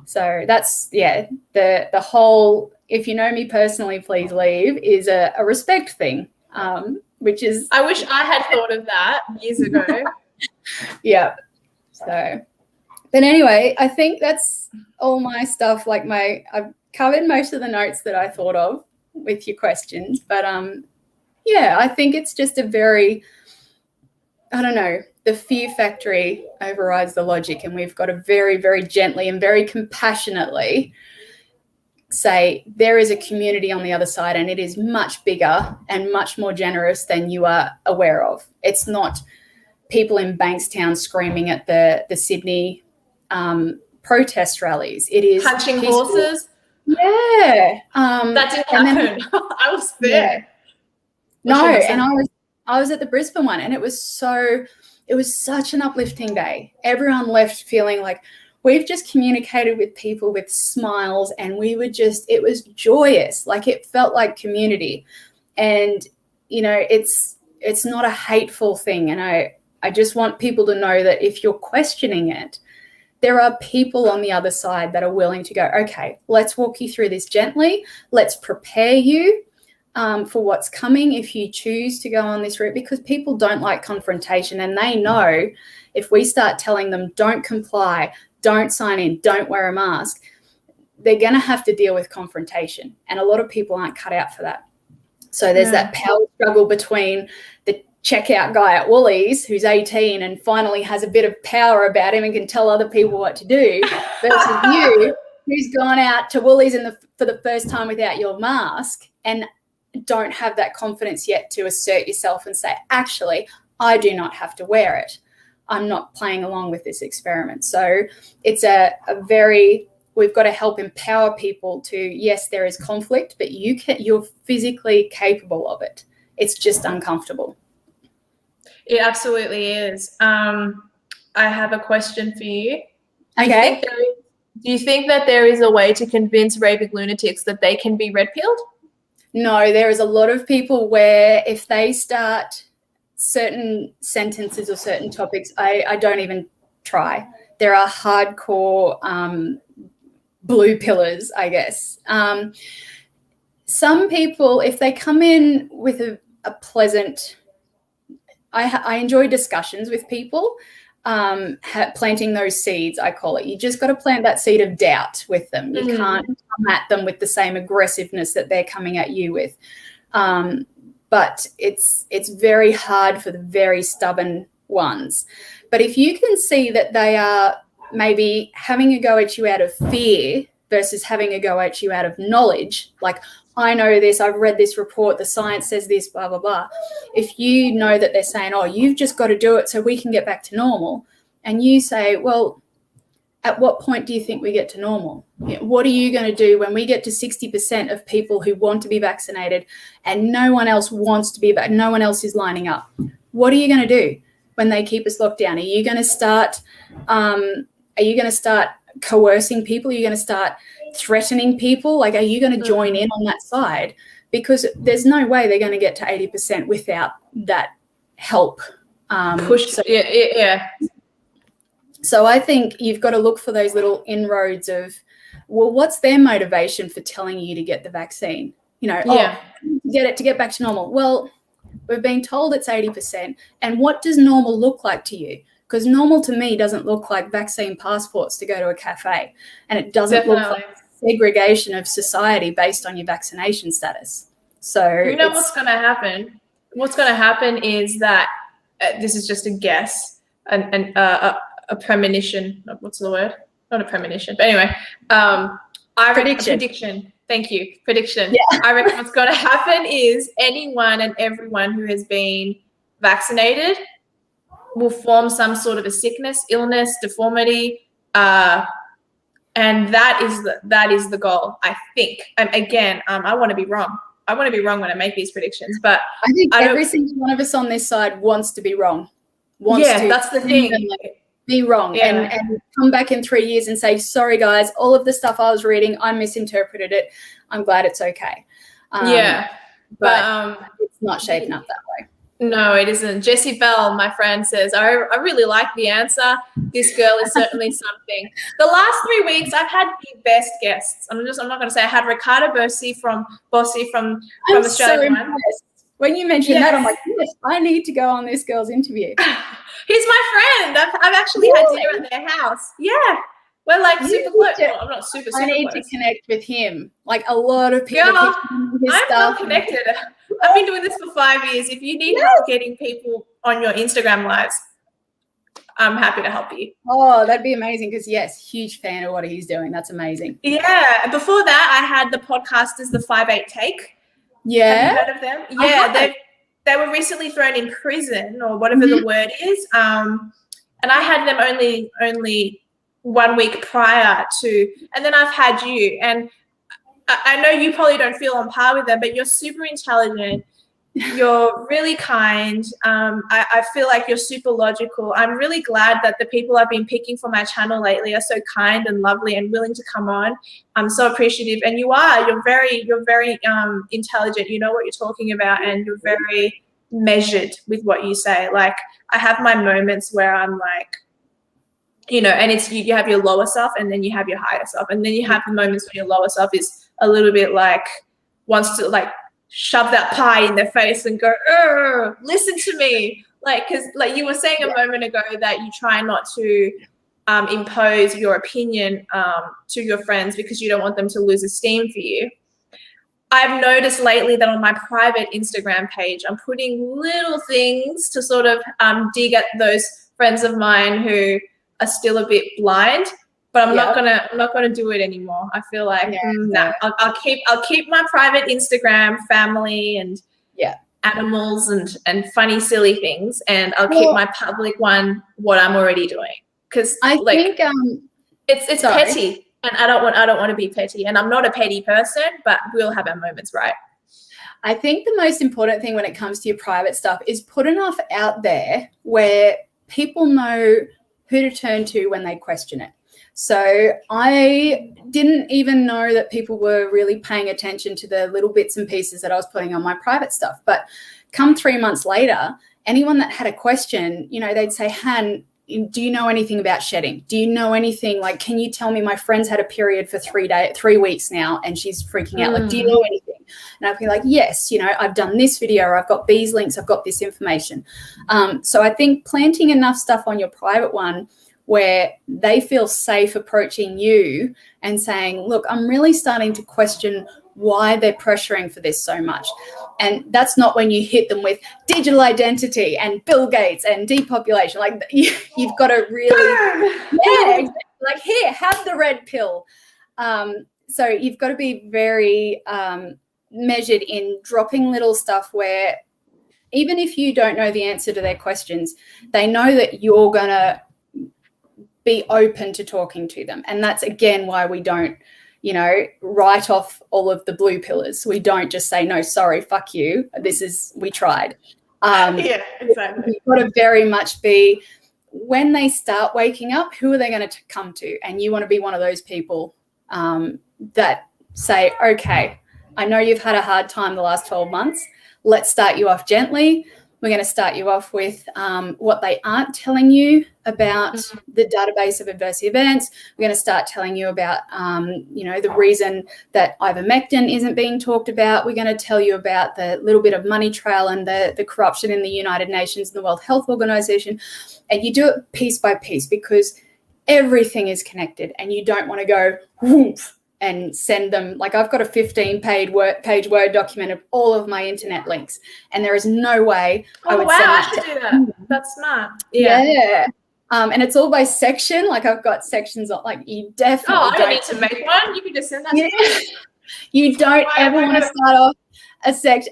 So that's, the whole, if you know me personally, please leave, is a respect thing, which is. I wish I had thought of that years ago. Yeah. So, but anyway, I think that's all my stuff. Like I've covered most of the notes that I thought of with your questions, but I think it's just a very, I don't know, the fear factory overrides the logic, and we've got to very, very gently and very compassionately say there is a community on the other side, and it is much bigger and much more generous than you are aware of. It's not people in Bankstown screaming at the Sydney protest rallies. It is punching horses. Yeah. That didn't happen. I was there. Yeah. No, and I was at the Brisbane one, and it was such an uplifting day. Everyone left feeling like we've just communicated with people with smiles, and it was joyous. Like, it felt like community. And, you know, it's not a hateful thing. And I just want people to know that if you're questioning it, there are people on the other side that are willing to go, okay, let's walk you through this gently. Let's prepare you for what's coming if you choose to go on this route, because people don't like confrontation, and they know if we start telling them don't comply, don't sign in, don't wear a mask, they're going to have to deal with confrontation, and a lot of people aren't cut out for that. So there's that power struggle between the checkout guy at Woolies who's 18 and finally has a bit of power about him and can tell other people what to do, versus you who's gone out to Woolies for the first time without your mask and don't have that confidence yet to assert yourself and say, actually, I do not have to wear it. I'm not playing along with this experiment. So it's we've got to help empower people to, yes, there is conflict, but you're physically capable of it. It's just uncomfortable. It absolutely is. I have a question for you. Okay. Do you think that there is a way to convince raving lunatics that they can be red-pilled? No, there is a lot of people where if they start certain sentences or certain topics, I don't even try. There are hardcore blue pillars, I guess. Some people, if they come in with a pleasant, I enjoy discussions with people, planting those seeds, I call it. You just got to plant that seed of doubt with them. You can't come at them with the same aggressiveness that they're coming at you with. But it's very hard for the very stubborn ones. But if you can see that they are maybe having a go at you out of fear versus having a go at you out of knowledge, like, I know this, I've read this report, the science says this, blah, blah, blah. If you know that they're saying, oh, you've just got to do it so we can get back to normal, and you say, well, at what point do you think we get to normal? What are you going to do when we get to 60% of people who want to be vaccinated and no one else wants to be vaccinated, no one else is lining up? What are you going to do? when they keep us locked down? Are you going to start coercing people? Are you going to start threatening people? Like, are you going to join in on that side? Because there's no way they're going to get to 80% without that help. Push. Yeah. So I think you've got to look for those little inroads of, well, what's their motivation for telling you to get the vaccine? To get back to normal. Well, we've been told it's 80%. And what does normal look like to you? Because normal to me doesn't look like vaccine passports to go to a cafe. And it doesn't look like segregation of society based on your vaccination status. So you know what's going to happen? What's going to happen is that this is just a guess, a premonition. What's the word? Not a premonition, but anyway, prediction. Thank you. Prediction. Yeah. I reckon what's going to happen is anyone and everyone who has been vaccinated will form some sort of a sickness, illness, deformity, and that is the goal, I think. And again, I want to be wrong. I want to be wrong when I make these predictions, but I think every single one of us on this side wants to be wrong. That's the thing. Be wrong and come back in 3 years and say, sorry guys, all of the stuff I was reading, I misinterpreted it. I'm glad it's okay. But it's not shaping up that way. No, it isn't. Jessie Bell, my friend, says, I really like the answer. This girl is certainly something. The last 3 weeks, I've had the best guests. I'm not going to say I had Ricardo Bossi from Australia. So when you mentioned that, I'm like, yes, I need to go on this girl's interview. He's my friend. I've actually had dinner at their house. Yeah. We're like super close. Well, I'm not super I need close. To connect with him. Like a lot of people. Girl, I'm well connected. I've been doing this for 5 years. If you need help getting people on your Instagram lives, I'm happy to help you. Oh, that'd be amazing because, yes, huge fan of what he's doing. That's amazing. Yeah. Before that, I had the podcasters, the 5-8 Take. Yeah. Have you heard of them? Yeah. They were recently thrown in prison or whatever the word is. And I had them only 1 week prior to, and then I've had you. And I know you probably don't feel on par with them, but you're super intelligent. You're really kind. I feel like you're super logical. I'm really glad that the people I've been picking for my channel lately are so kind and lovely and willing to come on. I'm so appreciative. And you're very intelligent. You know what you're talking about, and you're very measured with what you say. Like, I have my moments where I'm like, and it's you have your lower self and then you have your higher self. And then you have the moments where your lower self is a little bit like wants to like shove that pie in their face and go, listen to me. Like, because like you were saying a moment ago that you try not to impose your opinion to your friends because you don't want them to lose esteem for you. I've noticed lately that on my private Instagram page, I'm putting little things to sort of dig at those friends of mine who are still a bit blind, but I'm not gonna do it anymore. I feel like I'll keep my private Instagram family and animals and funny silly things, and I'll keep my public one what I'm already doing, because I think it's petty, and I don't want to be petty, and I'm not a petty person, but we'll have our moments, right? I think the most important thing when it comes to your private stuff is put enough out there where people know who to turn to when they question it. So I didn't even know that people were really paying attention to the little bits and pieces that I was putting on my private stuff. But come 3 months later, anyone that had a question, they'd say, Han, do you know anything about shedding? Do you know anything? Like, can you tell me, my friend's had a period for 3 weeks now and she's freaking out. Like, do you know anything? And I'd be like, yes, I've done this video, or I've got these links, I've got this information. So I think planting enough stuff on your private one where they feel safe approaching you and saying, look, I'm really starting to question why they're pressuring for this so much. And that's not when you hit them with digital identity and Bill Gates and depopulation. Like, you've got to really, like, here, have the red pill. So you've got to be very measured in dropping little stuff where even if you don't know the answer to their questions, they know that you're going to be open to talking to them. And that's, again, why we don't, write off all of the blue pillars. We don't just say, no, sorry, fuck you. We tried. Yeah, exactly. You've got to very much be, when they start waking up, who are they going to come to? And you want to be one of those people that say, okay, I know you've had a hard time the last 12 months. Let's start you off gently. We're going to start you off with what they aren't telling you about the database of adverse events. We're going to start telling you about, the reason that ivermectin isn't being talked about. We're going to tell you about the little bit of money trail and the corruption in the United Nations and the World Health Organization. And you do it piece by piece because everything is connected, and you don't want to go whoomph and send them, like I've got a 15-page Word document of all of my internet links, and there is no way I would send that. I should do that. That's smart. Yeah. And it's all by section. Like I've got sections on, like you definitely I don't need to make one. You can just send that to me. You don't ever want to start off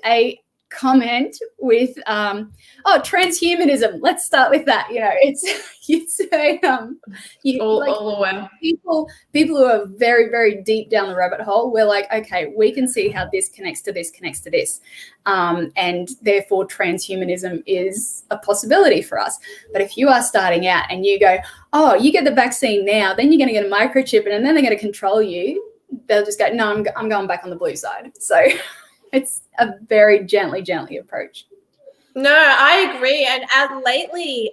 a comment with transhumanism. Let's start with that. People who are very, very deep down the rabbit hole, we're like, okay, we can see how this connects to this, and therefore transhumanism is a possibility for us. But if you are starting out and you go, oh, you get the vaccine now, then you're going to get a microchip, and then they're going to control you, they'll just go, no, I'm going back on the blue side. So it's a very gently approach. No, I agree. And as lately,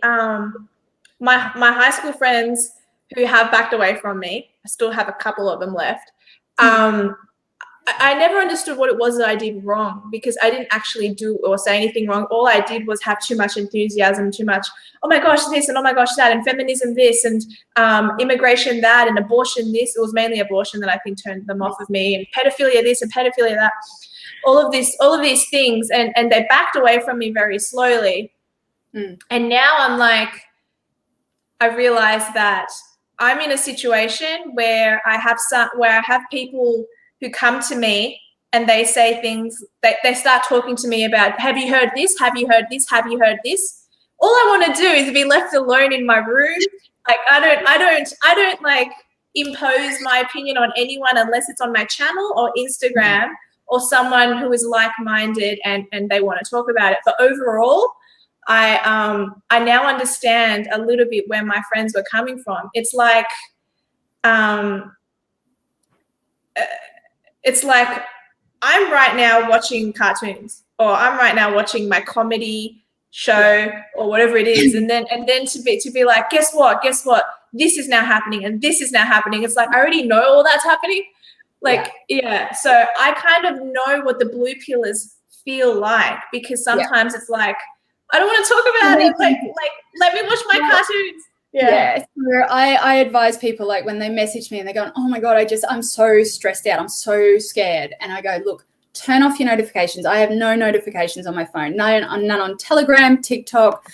my high school friends who have backed away from me, I still have a couple of them left. I never understood what it was that I did wrong, because I didn't actually do or say anything wrong. All I did was have too much enthusiasm, too much, oh my gosh, this, and oh my gosh, that, and feminism this, and immigration that, and abortion this. It was mainly abortion that I think turned them off of me, and pedophilia this and pedophilia that. All of these things, and they backed away from me very slowly. And now I'm like, I realize that I'm in a situation where I have people who come to me and they say things, they start talking to me about, have you heard this? Have you heard this? Have you heard this? All I want to do is be left alone in my room. Like I don't like impose my opinion on anyone unless it's on my channel or Instagram. Or someone who is like-minded and they want to talk about it. But overall, I now understand a little bit where my friends were coming from. It's like I'm right now watching cartoons, or I'm right now watching my comedy show or whatever it is, and then to be like, guess what? This is now happening, and this is now happening. It's like I already know all that's happening. So I kind of know what the blue pillars feel like, because sometimes it's like, I don't want to talk about it. Like let me watch my cartoons. Yeah. So I advise people, like when they message me and they're going, oh my God, I'm so stressed out. I'm so scared. And I go, look, turn off your notifications. I have no notifications on my phone. None on Telegram, TikTok,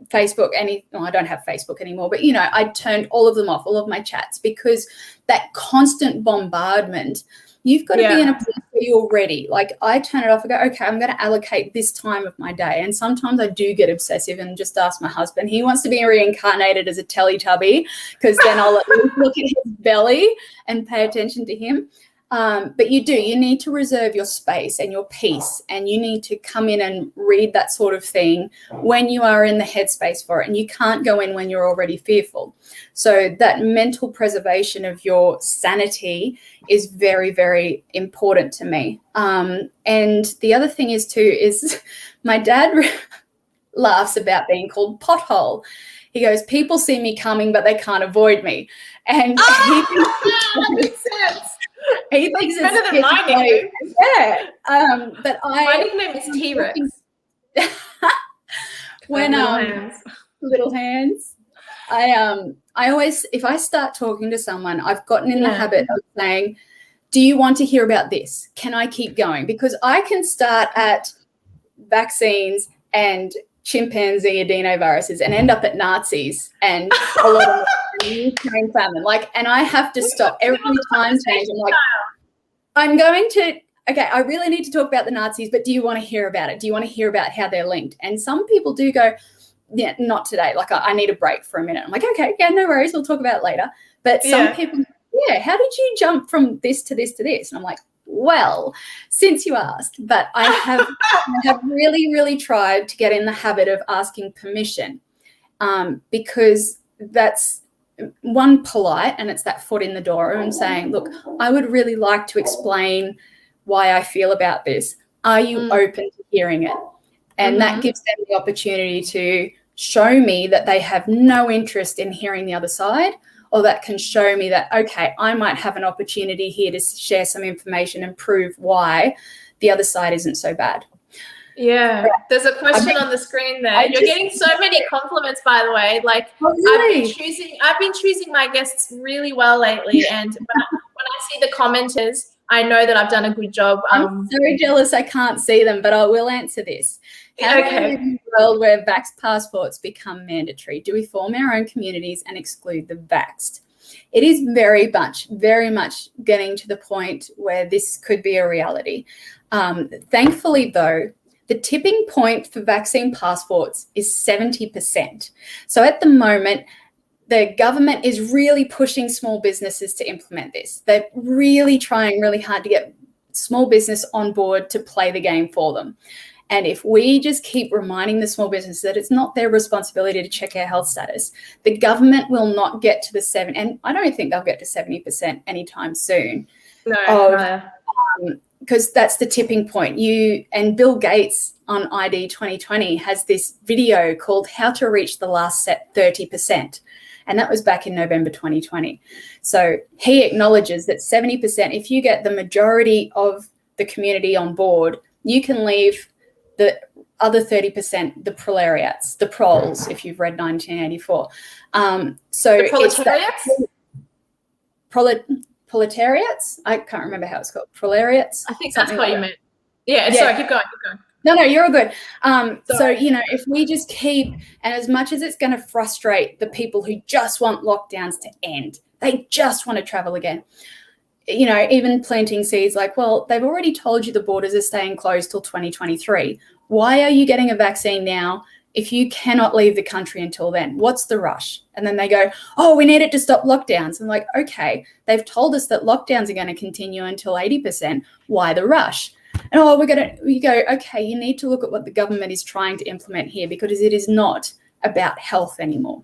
Facebook, I don't have Facebook anymore, but I turned all of them off, all of my chats, because that constant bombardment, you've got to be in a place where you're ready. Like I turn it off and go, okay, I'm going to allocate this time of my day. And sometimes I do get obsessive and just ask my husband. He wants to be reincarnated as a Teletubby, because then I'll at least look at his belly and pay attention to him. But you need to reserve your space and your peace, and you need to come in and read that sort of thing when you are in the headspace for it, and you can't go in when you're already fearful. So that mental preservation of your sanity is very, very important to me. And the other thing is my dad laughs about being called pothole. He goes, people see me coming, but they can't avoid me. And that makes sense. He thinks it's better than my nickname. Yeah. But my nickname is T-Rex. When little hands. I always, if I start talking to someone, I've gotten in the habit of saying, do you want to hear about this? Can I keep going? Because I can start at vaccines and chimpanzee adenoviruses and end up at Nazis and a lot of Ukraine famine. And I have to stop every time change. I'm going to, okay, I really need to talk about the Nazis, but do you want to hear about it? Do you want to hear about how they're linked? And some people do go, yeah, not today. Like I need a break for a minute. I'm like, okay, yeah, no worries. We'll talk about it later. But some people, how did you jump from this to this to this? And I'm like, Well, since you asked, but I have really, really tried to get in the habit of asking permission, because that's one, polite, and it's that foot in the door and saying, look, I would really like to explain why I feel about this. Are you open to hearing it? And that gives them the opportunity to show me that they have no interest in hearing the other side, or that can show me that, okay, I might have an opportunity here to share some information and prove why the other side isn't so bad. Yeah, there's a question on the screen there. You're getting so many compliments, by the way. Like, really? I've been choosing my guests really well lately, and when I see the commenters, I know that I've done a good job. I'm so jealous I can't see them, but I will answer this. How do we live in a world where vax passports become mandatory? Do we form our own communities and exclude the vaxxed? It is very much getting to the point where this could be a reality. Thankfully, though, the tipping point for vaccine passports is 70%. So at the moment, the government is really pushing small businesses to implement this. They're really trying really hard to get small business on board to play the game for them. And if we just keep reminding the small business that it's not their responsibility to check our health status, the government will not get to the 7%, and I don't think they'll get to 70% anytime soon. No. Because that's the tipping point. And Bill Gates on ID 2020 has this video called How to Reach the Last 30%. And that was back in November 2020. So he acknowledges that 70%, if you get the majority of the community on board, you can leave the other 30%, the proletariats, the proles, if you've read 1984. So the proletariats? Proletariats? I can't remember how it's called. Proletariats? I think that's what you meant. Yeah, sorry, keep going. No, you're all good. So, if we just keep, and as much as it's going to frustrate the people who just want lockdowns to end, they just want to travel again. Even planting seeds like, well, they've already told you the borders are staying closed till 2023. Why are you getting a vaccine now if you cannot leave the country until then? What's the rush? And then they go, oh, we need it to stop lockdowns. I'm like, okay, they've told us that lockdowns are going to continue until 80%. Why the rush? And we go, okay, you need to look at what the government is trying to implement here, because it is not about health anymore.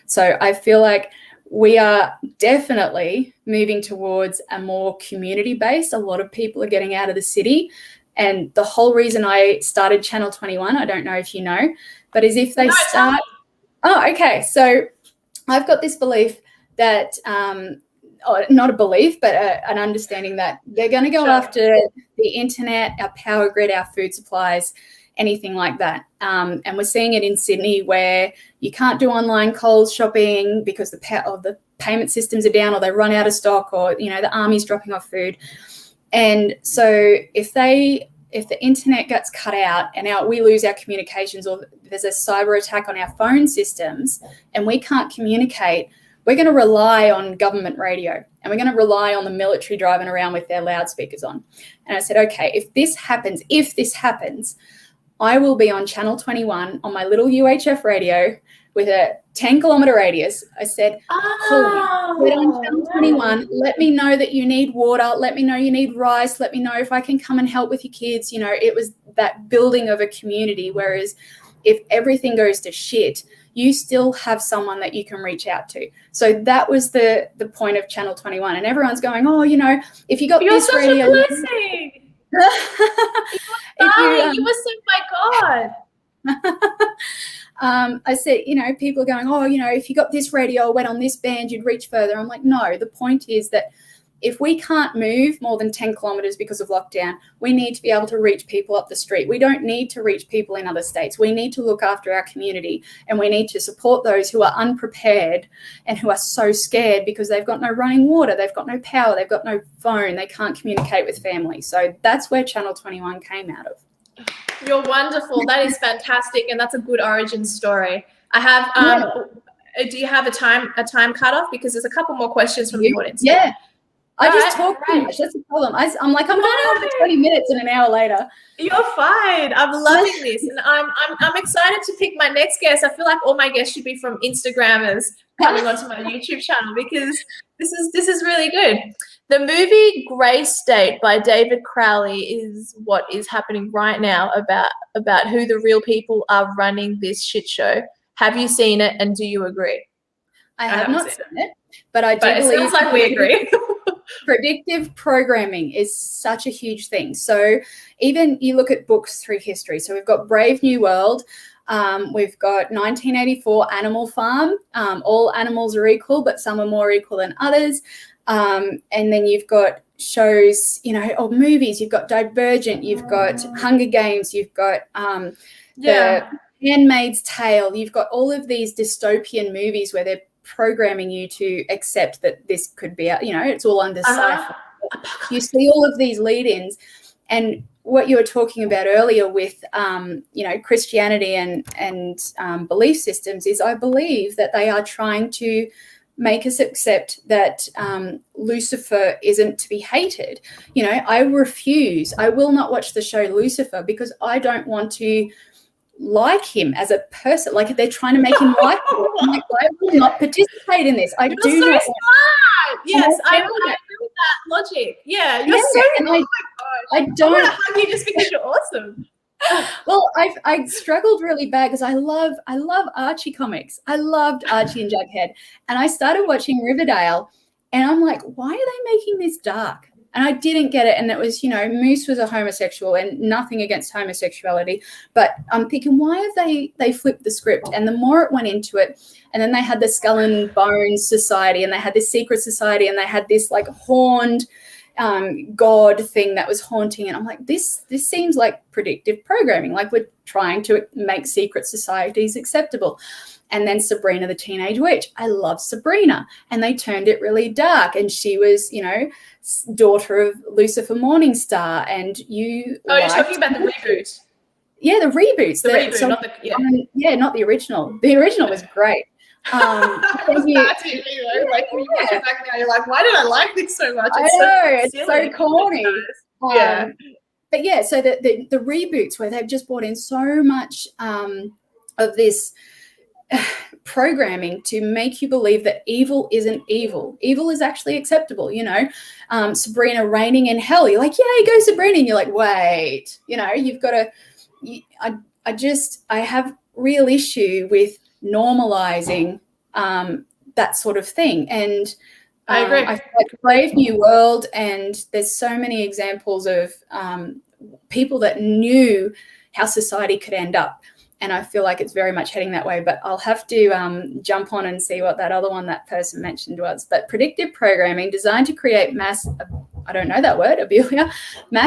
So I feel like we are definitely moving towards a more community-based. A lot of people are getting out of the city. And the whole reason I started Channel 21, I don't know if you know, but is if they start... Oh, okay. So I've got this belief that... not a belief, but an understanding that they're going to go after the internet, our power grid, our food supplies, anything like that. And we're seeing it in Sydney, where you can't do online Coles shopping because the payment systems are down, or they run out of stock, or the army's dropping off food. And so if the internet gets cut out and we lose our communications, or there's a cyber attack on our phone systems and we can't communicate, we're going to rely on government radio, and we're going to rely on the military driving around with their loudspeakers on. And I said, okay, if this happens, I will be on Channel 21 on my little UHF radio with a 10-kilometre radius. I said, cool, get on Channel 21. Let me know that you need water. Let me know you need rice. Let me know if I can come and help with your kids. It was that building of a community, whereas if everything goes to shit, you still have someone that you can reach out to. So that was the point of Channel 21. And everyone's going, if you got this radio... You're such a blessing. You were sent by God. I said, people are going, if you got this radio or went on this band, you'd reach further. I'm like, no, the point is that if we can't move more than 10 kilometres because of lockdown, we need to be able to reach people up the street. We don't need to reach people in other states. We need to look after our community, and we need to support those who are unprepared and who are so scared because they've got no running water, they've got no power, they've got no phone, they can't communicate with family. So that's where Channel 21 came out of. You're wonderful. That is fantastic, and that's a good origin story. I have. Do you have a time cutoff? Because there's a couple more questions from the audience. Yeah. I just talk too much. That's the problem. I'm going on for 20 minutes and an hour later. You're fine. I'm loving this, and I'm excited to pick my next guest. I feel like all my guests should be from Instagrammers coming onto my YouTube channel, because this is really good. The movie Grey State by David Crowley is what is happening right now about who the real people are running this shit show. Have you seen it, and do you agree? I have not seen it, but I do But it believe sounds like we agree. predictive programming is such a huge thing. So even you look at books through history. So we've got Brave New World. We've got 1984 Animal Farm. All animals are equal, but some are more equal than others. And then you've got shows, or movies. You've got Divergent. You've got Hunger Games. You've got The Handmaid's Tale. You've got all of these dystopian movies where they're programming you to accept that this could be, it's all under sci-fi. You see all of these lead-ins, and what you were talking about earlier with, Christianity and belief systems is, I believe that they are trying to make us accept that Lucifer isn't to be hated. I will not watch the show Lucifer because I don't want to like him as a person. Like, they're trying to make him likable. I'm like, I will not participate in this. You're so not smart. Yes, I agree with that logic. Yeah, you're so. Oh my gosh! I don't want to hug you just because you're awesome. Well, I struggled really bad because I love Archie comics. I loved Archie and Jughead, and I started watching Riverdale, and I'm like, why are they making this dark? And I didn't get it. And it was, Moose was a homosexual, and nothing against homosexuality, but I'm thinking, why have they flipped the script? And the more it went into it, and then they had the Skull and Bones Society, and they had this secret society, and they had this like horned God thing that was haunting. And I'm like, this seems like predictive programming. Like, we're trying to make secret societies acceptable. And then Sabrina the Teenage Witch. I love Sabrina. And they turned it really dark. And she was, daughter of Lucifer Morningstar. And you're talking about the reboot. Yeah, the reboots. The reboot, not the not the original. The original was great. It was bad TV though. Like, when you watch it back now, you're like, why did I like this so much? It's so corny. Yeah. But yeah, so the reboots where they've just brought in so much of this programming to make you believe that evil isn't evil. Evil is actually acceptable, Sabrina reigning in hell. You're like, yeah, go Sabrina. And you're like, wait, you've got to, I have real issue with normalizing that sort of thing. And I agree. I feel like Brave New World, and there's so many examples of people that knew how society could end up. And I feel like it's very much heading that way. But I'll have to jump on and see what that other one that person mentioned was. But predictive programming designed to create mass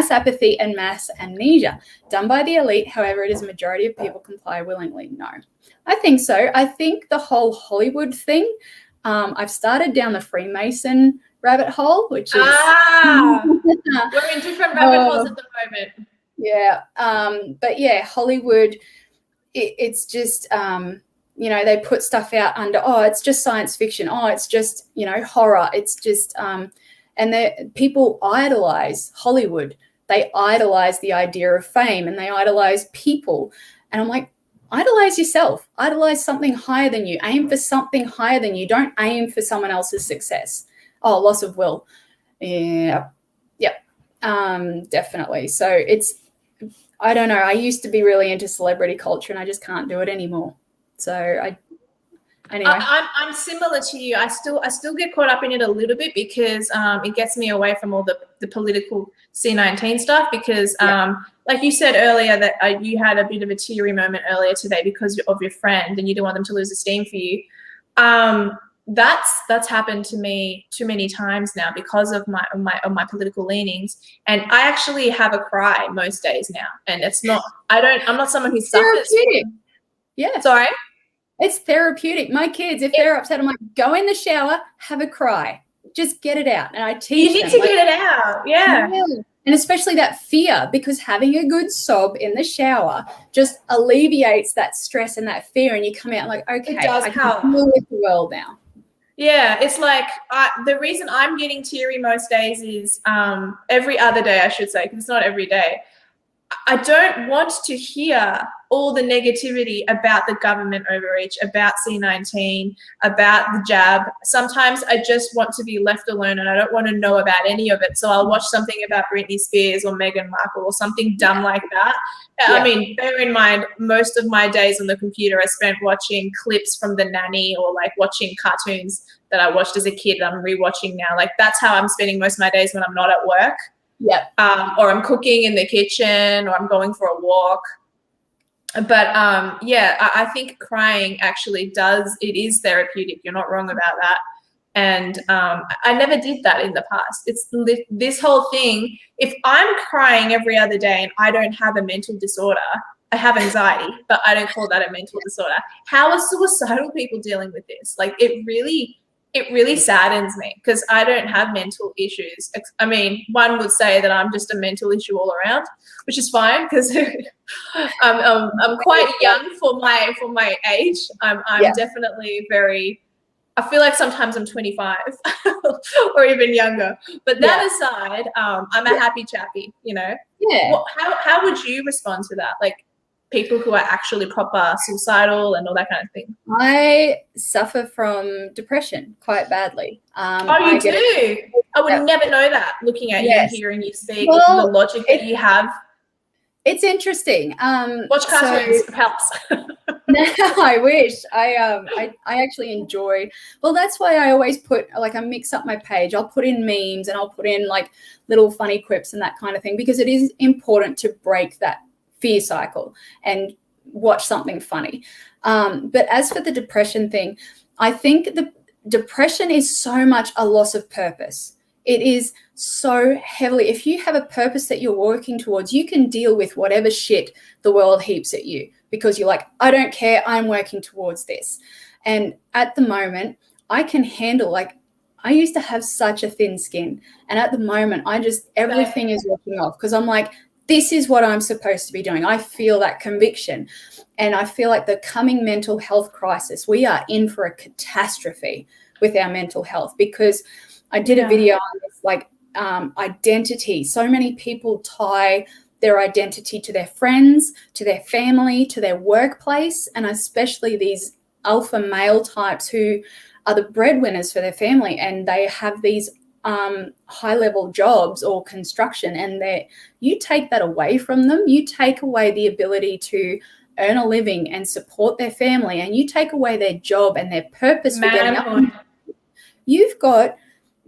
apathy and mass amnesia. Done by the elite, however, it is a majority of people comply willingly. No. I think so. I think the whole Hollywood thing, I've started down the Freemason rabbit hole, which is... we're in different rabbit holes at the moment. Yeah. But yeah, Hollywood... It's just, they put stuff out under, it's just science fiction. It's just, horror. It's just, and people idolize Hollywood. They idolize the idea of fame, and they idolize people. And I'm like, idolize yourself. Idolize something higher than you. Aim for something higher than you. Don't aim for someone else's success. Loss of will. Yeah. Yep. Definitely. So it's, I don't know. I used to be really into celebrity culture, and I just can't do it anymore. So anyway. I'm similar to you. I still get caught up in it a little bit because it gets me away from all the political C19 stuff. Because like you said earlier that you had a bit of a teary moment earlier today because of your friend, and you didn't want them to lose esteem for you. That's happened to me too many times now because of my political leanings, and I actually have a cry most days now. And I'm not someone who suffers. Therapeutic. Yeah. Sorry. It's therapeutic. My kids, if they're upset, I'm like, go in the shower, have a cry, just get it out. And I teach them. You need to get it out. Yeah. And especially that fear, because having a good sob in the shower just alleviates that stress and that fear, and you come out like, okay, I can deal with the world now. Yeah, it's like the reason I'm getting teary most days is every other day, I should say, because it's not every day. I don't want to hear all the negativity about the government overreach, about C19, about the jab. Sometimes I just want to be left alone and I don't want to know about any of it. So I'll watch something about Britney Spears or Meghan Markle or something dumb like that. Yeah. I mean, bear in mind, most of my days on the computer I spent watching clips from The Nanny or like watching cartoons that I watched as a kid. I'm rewatching now. Like that's how I'm spending most of my days when I'm not at work. Yeah. Or I'm cooking in the kitchen or I'm going for a walk. But I think crying actually it is therapeutic. You're not wrong about that. And I never did that in the past. It's this whole thing. If I'm crying every other day and I don't have a mental disorder, I have anxiety, but I don't call that a mental disorder. How are suicidal people dealing with this? Like it really saddens me because I don't have mental issues. I mean, one would say that I'm just a mental issue all around, which is fine because I'm quite young for my age. I'm definitely very. I feel like sometimes I'm 25 or even younger. But that aside, I'm a happy chappy. You know. Yeah. How would you respond to that? Like people who are actually proper suicidal and all that kind of thing. I suffer from depression quite badly. You do? I would never know that looking at you and hearing you speak, the logic that you have. It's interesting. Watch cartoons, it helps. No, I wish. I actually enjoy. Well, that's why I always put I mix up my page. I'll put in memes and I'll put in like little funny quips and that kind of thing because it is important to break that fear cycle and watch something funny. But as for the depression thing, I think the depression is so much a loss of purpose. It is so heavily, if you have a purpose that you're working towards, you can deal with whatever shit the world heaps at you because you're like, I don't care, I'm working towards this. And at the moment, I can handle, I used to have such a thin skin. And at the moment, everything is walking off because I'm like, this is what I'm supposed to be doing. I feel that conviction. And I feel like the coming mental health crisis, we are in for a catastrophe with our mental health because I did a video on this, identity. So many people tie their identity to their friends, to their family, to their workplace, and especially these alpha male types who are the breadwinners for their family, and they have these high-level jobs or construction, and you take that away from them. You take away the ability to earn a living and support their family, and you take away their job and their purpose for getting up. You've got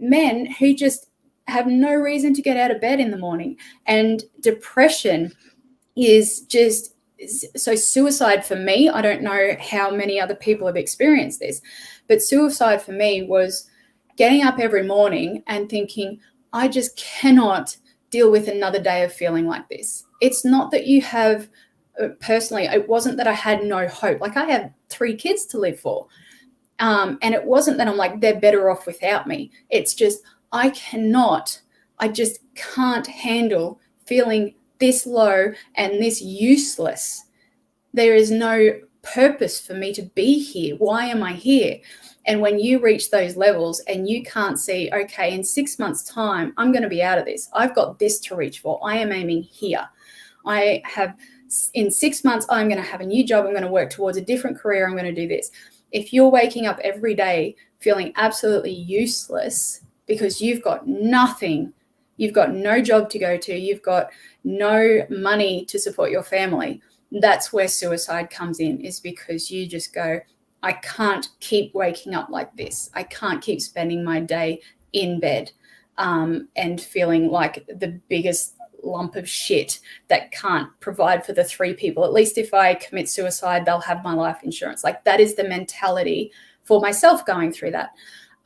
men who just have no reason to get out of bed in the morning, and depression is just so. Suicide for me, I don't know how many other people have experienced this, but suicide for me was getting up every morning and thinking, I just cannot deal with another day of feeling like this. It's not that you have, personally, it wasn't that I had no hope. Like I have 3 kids to live for. And it wasn't that I'm like, they're better off without me. It's just, I just can't handle feeling this low and this useless. There is no purpose for me to be here. Why am I here? And when you reach those levels and you can't see, okay, in 6 months' time, I'm going to be out of this. I've got this to reach for. I am aiming here. In 6 months, I'm going to have a new job. I'm going to work towards a different career. I'm going to do this. If you're waking up every day feeling absolutely useless because you've got nothing, you've got no job to go to, you've got no money to support your family, that's where suicide comes in, is because you just go, I can't keep waking up like this. I can't keep spending my day in bed and feeling like the biggest lump of shit that can't provide for the 3 people. At least if I commit suicide, they'll have my life insurance. Like that is the mentality for myself going through that.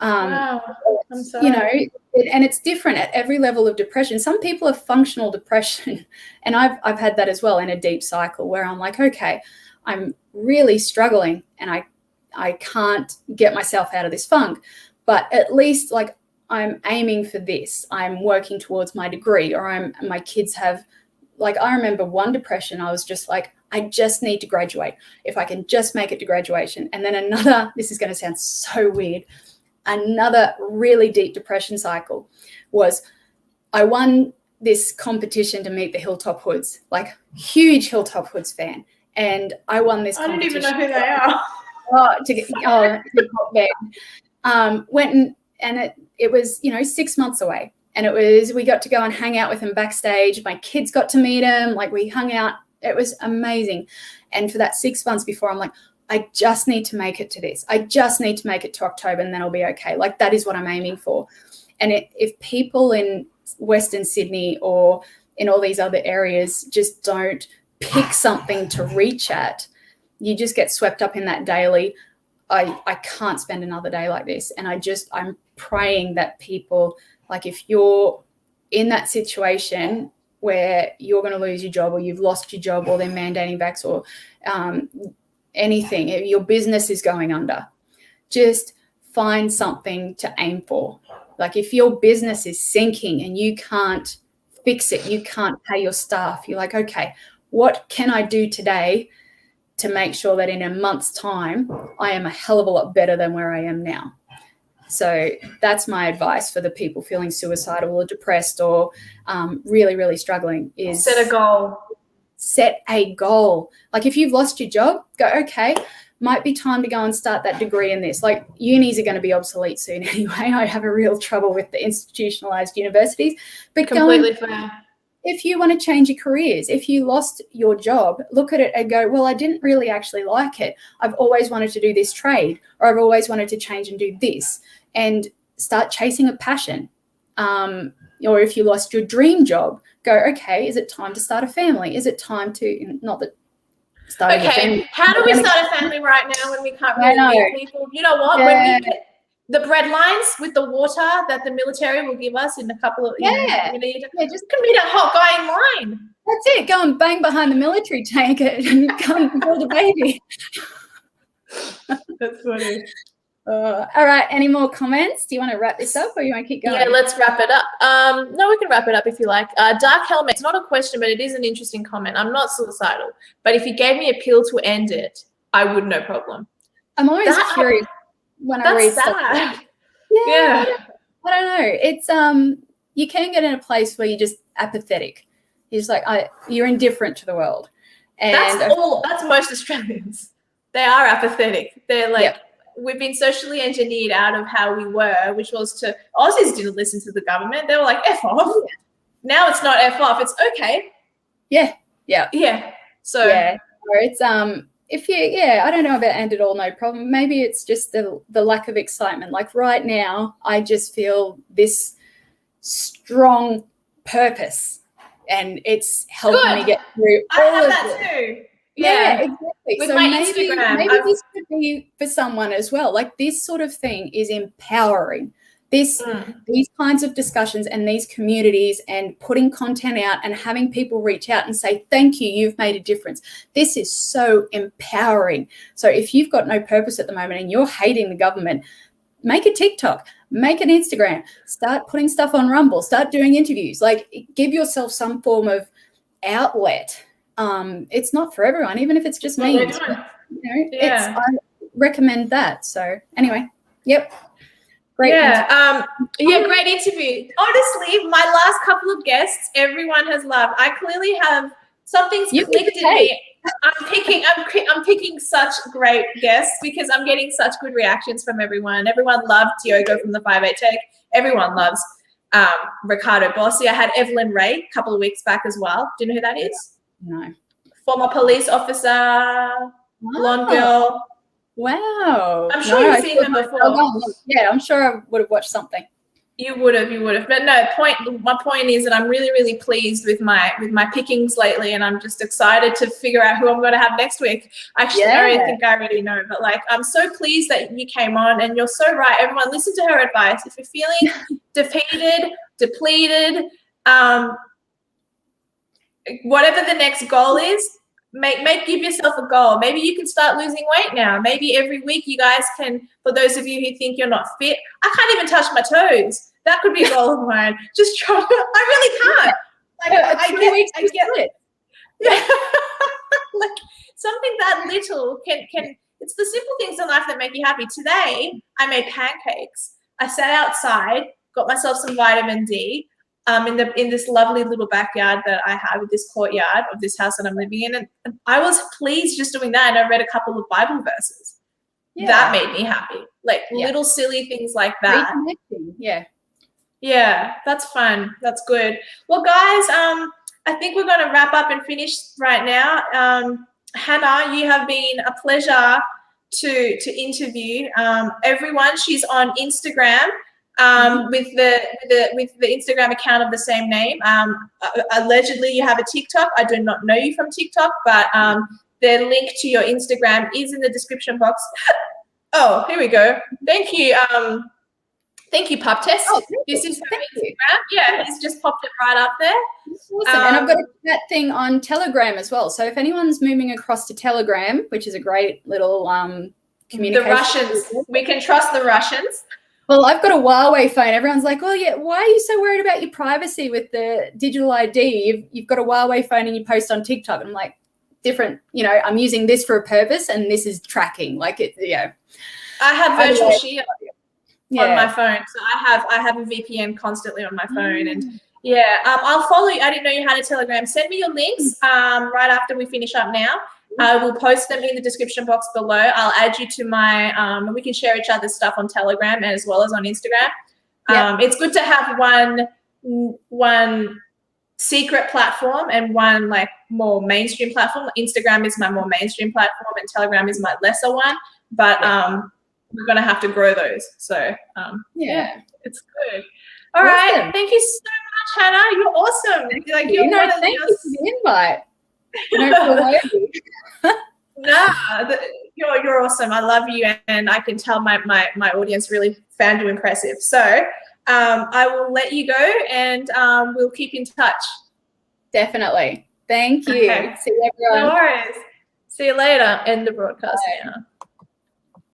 Wow. I'm sorry. You know, and it's different at every level of depression. Some people have functional depression, and I've had that as well in a deep cycle where I'm like, okay, I'm really struggling and I can't get myself out of this funk, but at least like I'm aiming for this. I'm working towards my degree, or my kids have, like, I remember one depression, I was just like, I just need to graduate. If I can just make it to graduation. And then another, this is going to sound so weird, another really deep depression cycle was I won this competition to meet the Hilltop Hoods, like huge Hilltop Hoods fan. and I won this I don't competition. even know who they are. Went and it was, 6 months away, and we got to go and hang out with him backstage. My kids got to meet him. Like, we hung out. It was amazing. And for that 6 months before, I'm like, I just need to make it to this. I just need to make it to October, and then I'll be okay. Like, that is what I'm aiming for. And if people in Western Sydney or in all these other areas just don't pick something to reach at, you just get swept up in that daily. I can't spend another day like this. And I'm praying that people, like, if you're in that situation where you're going to lose your job, or you've lost your job, or they're mandating vax, or anything, your business is going under, just find something to aim for. Like, if your business is sinking and you can't fix it, you can't pay your staff, you're like, okay, what can I do today to make sure that in a month's time I am a hell of a lot better than where I am now? So that's my advice for the people feeling suicidal or depressed or really, really struggling, is set a goal. Set a goal. Like, if you've lost your job, go, okay, might be time to go and start that degree in this. Like, unis are going to be obsolete soon anyway. I have a real trouble with the institutionalized universities. But completely fair. If you want to change your careers, if you lost your job, look at it and go, well, I didn't really actually like it. I've always wanted to do this trade, or I've always wanted to change and do this, and start chasing a passion. Or if you lost your dream job, go, okay, is it time to start a family? Is it time to, not that starting a family. How do we start a family right now when we can't really meet people? You know what? Yeah. When we get the bread lines with the water that the military will give us in a couple of, just can meet a hot guy in line. That's it. Go and bang behind the military tank and come and build a baby. That's funny. All right. Any more comments? Do you want to wrap this up, or you want to keep going? Yeah, let's wrap it up. No, we can wrap it up if you like. Dark Helmet, it's not a question, but it is an interesting comment. I'm not suicidal, but if you gave me a pill to end it, I would, no problem. I'm always curious when I read stuff. Yeah. I don't know. It's you can get in a place where you're just apathetic. You're just like, you're indifferent to the world. And that's most Australians. They are apathetic. They're like, we've been socially engineered out of how we were, which was to, Aussies didn't listen to the government. They were like, F off. Now it's not F off. It's okay. Yeah. So it's I don't know about end it all, no problem. Maybe it's just the lack of excitement. Like, right now, I just feel this strong purpose, and it's helping me get through all of that too. Yeah, exactly. With my Instagram, maybe this could be for someone as well. Like, this sort of thing is empowering. These kinds of discussions and these communities, and putting content out and having people reach out and say, thank you, you've made a difference. This is so empowering. So if you've got no purpose at the moment and you're hating the government, make a TikTok, make an Instagram, start putting stuff on Rumble, start doing interviews. Like, give yourself some form of outlet. It's not for everyone, even if it's just memes. I recommend that. So anyway, great. Great interview. Honestly, my last couple of guests, everyone has loved. I clearly have something's clicked in me. I'm picking such great guests because I'm getting such good reactions from everyone. Everyone loved Diogo from the 5-8 Tech. Everyone loves Ricardo Bossi. I had Evelyn Ray a couple of weeks back as well. Do you know who that is? No. Former police officer, blonde girl. Wow. I'm sure you've seen them before. Yeah, I'm sure I would have watched something. You would have. But no, my point is that I'm really, really pleased with my pickings lately, and I'm just excited to figure out who I'm going to have next week. Actually, I think I already know, but like, I'm so pleased that you came on, and you're so right. Everyone, listen to her advice. If you're feeling defeated, depleted, whatever the next goal is, give yourself a goal. Maybe you can start losing weight now. Maybe every week you guys can, for those of you who think you're not fit, I can't even touch my toes. That could be a goal of mine. Just try. I really can't. Like, I get it. Yeah. Like, something that little can, it's the simple things in life that make you happy. Today, I made pancakes. I sat outside, got myself some vitamin D. in this lovely little backyard that I have, with this courtyard of this house that I'm living in. And I was pleased just doing that. And I read a couple of Bible verses. Yeah. That made me happy. Like little silly things like that. Reconnecting. Yeah. Yeah, that's fun. That's good. Well, guys, I think we're going to wrap up and finish right now. Hannah, you have been a pleasure to interview. Everyone, she's on Instagram with the Instagram account of the same name. Allegedly, you have a TikTok. I do not know you from TikTok, but the link to your Instagram is in the description box. Oh, here we go. Thank you. Thank you, Pub Test. Oh, this is her Instagram. Yeah, he's just popped it right up there. Awesome. And I've got that thing on Telegram as well. So if anyone's moving across to Telegram, which is a great little communication. The Russians. We can trust the Russians. Well, I've got a Huawei phone. Everyone's like, well, yeah, why are you so worried about your privacy with the digital ID? You've got a Huawei phone and you post on TikTok. And I'm like, different, I'm using this for a purpose and this is tracking. Like it, I have virtual shield on my phone. So I have a VPN constantly on my phone. And I'll follow you. I didn't know you had a Telegram. Send me your links right after we finish up now. I will post them in the description box below. I'll add you to my, we can share each other's stuff on Telegram as well as on Instagram. It's good to have one secret platform and one like more mainstream platform. Instagram is my more mainstream platform and Telegram is my lesser one. But we're going to have to grow those. So, it's good. All right. Thank you so much, Hannah. You're awesome. Thank you for the invite. You're awesome. I love you, and I can tell my audience really found you impressive. So I will let you go, and we'll keep in touch. Definitely. Thank you. Okay. See you, everyone. No worries. See you later. End the broadcast now.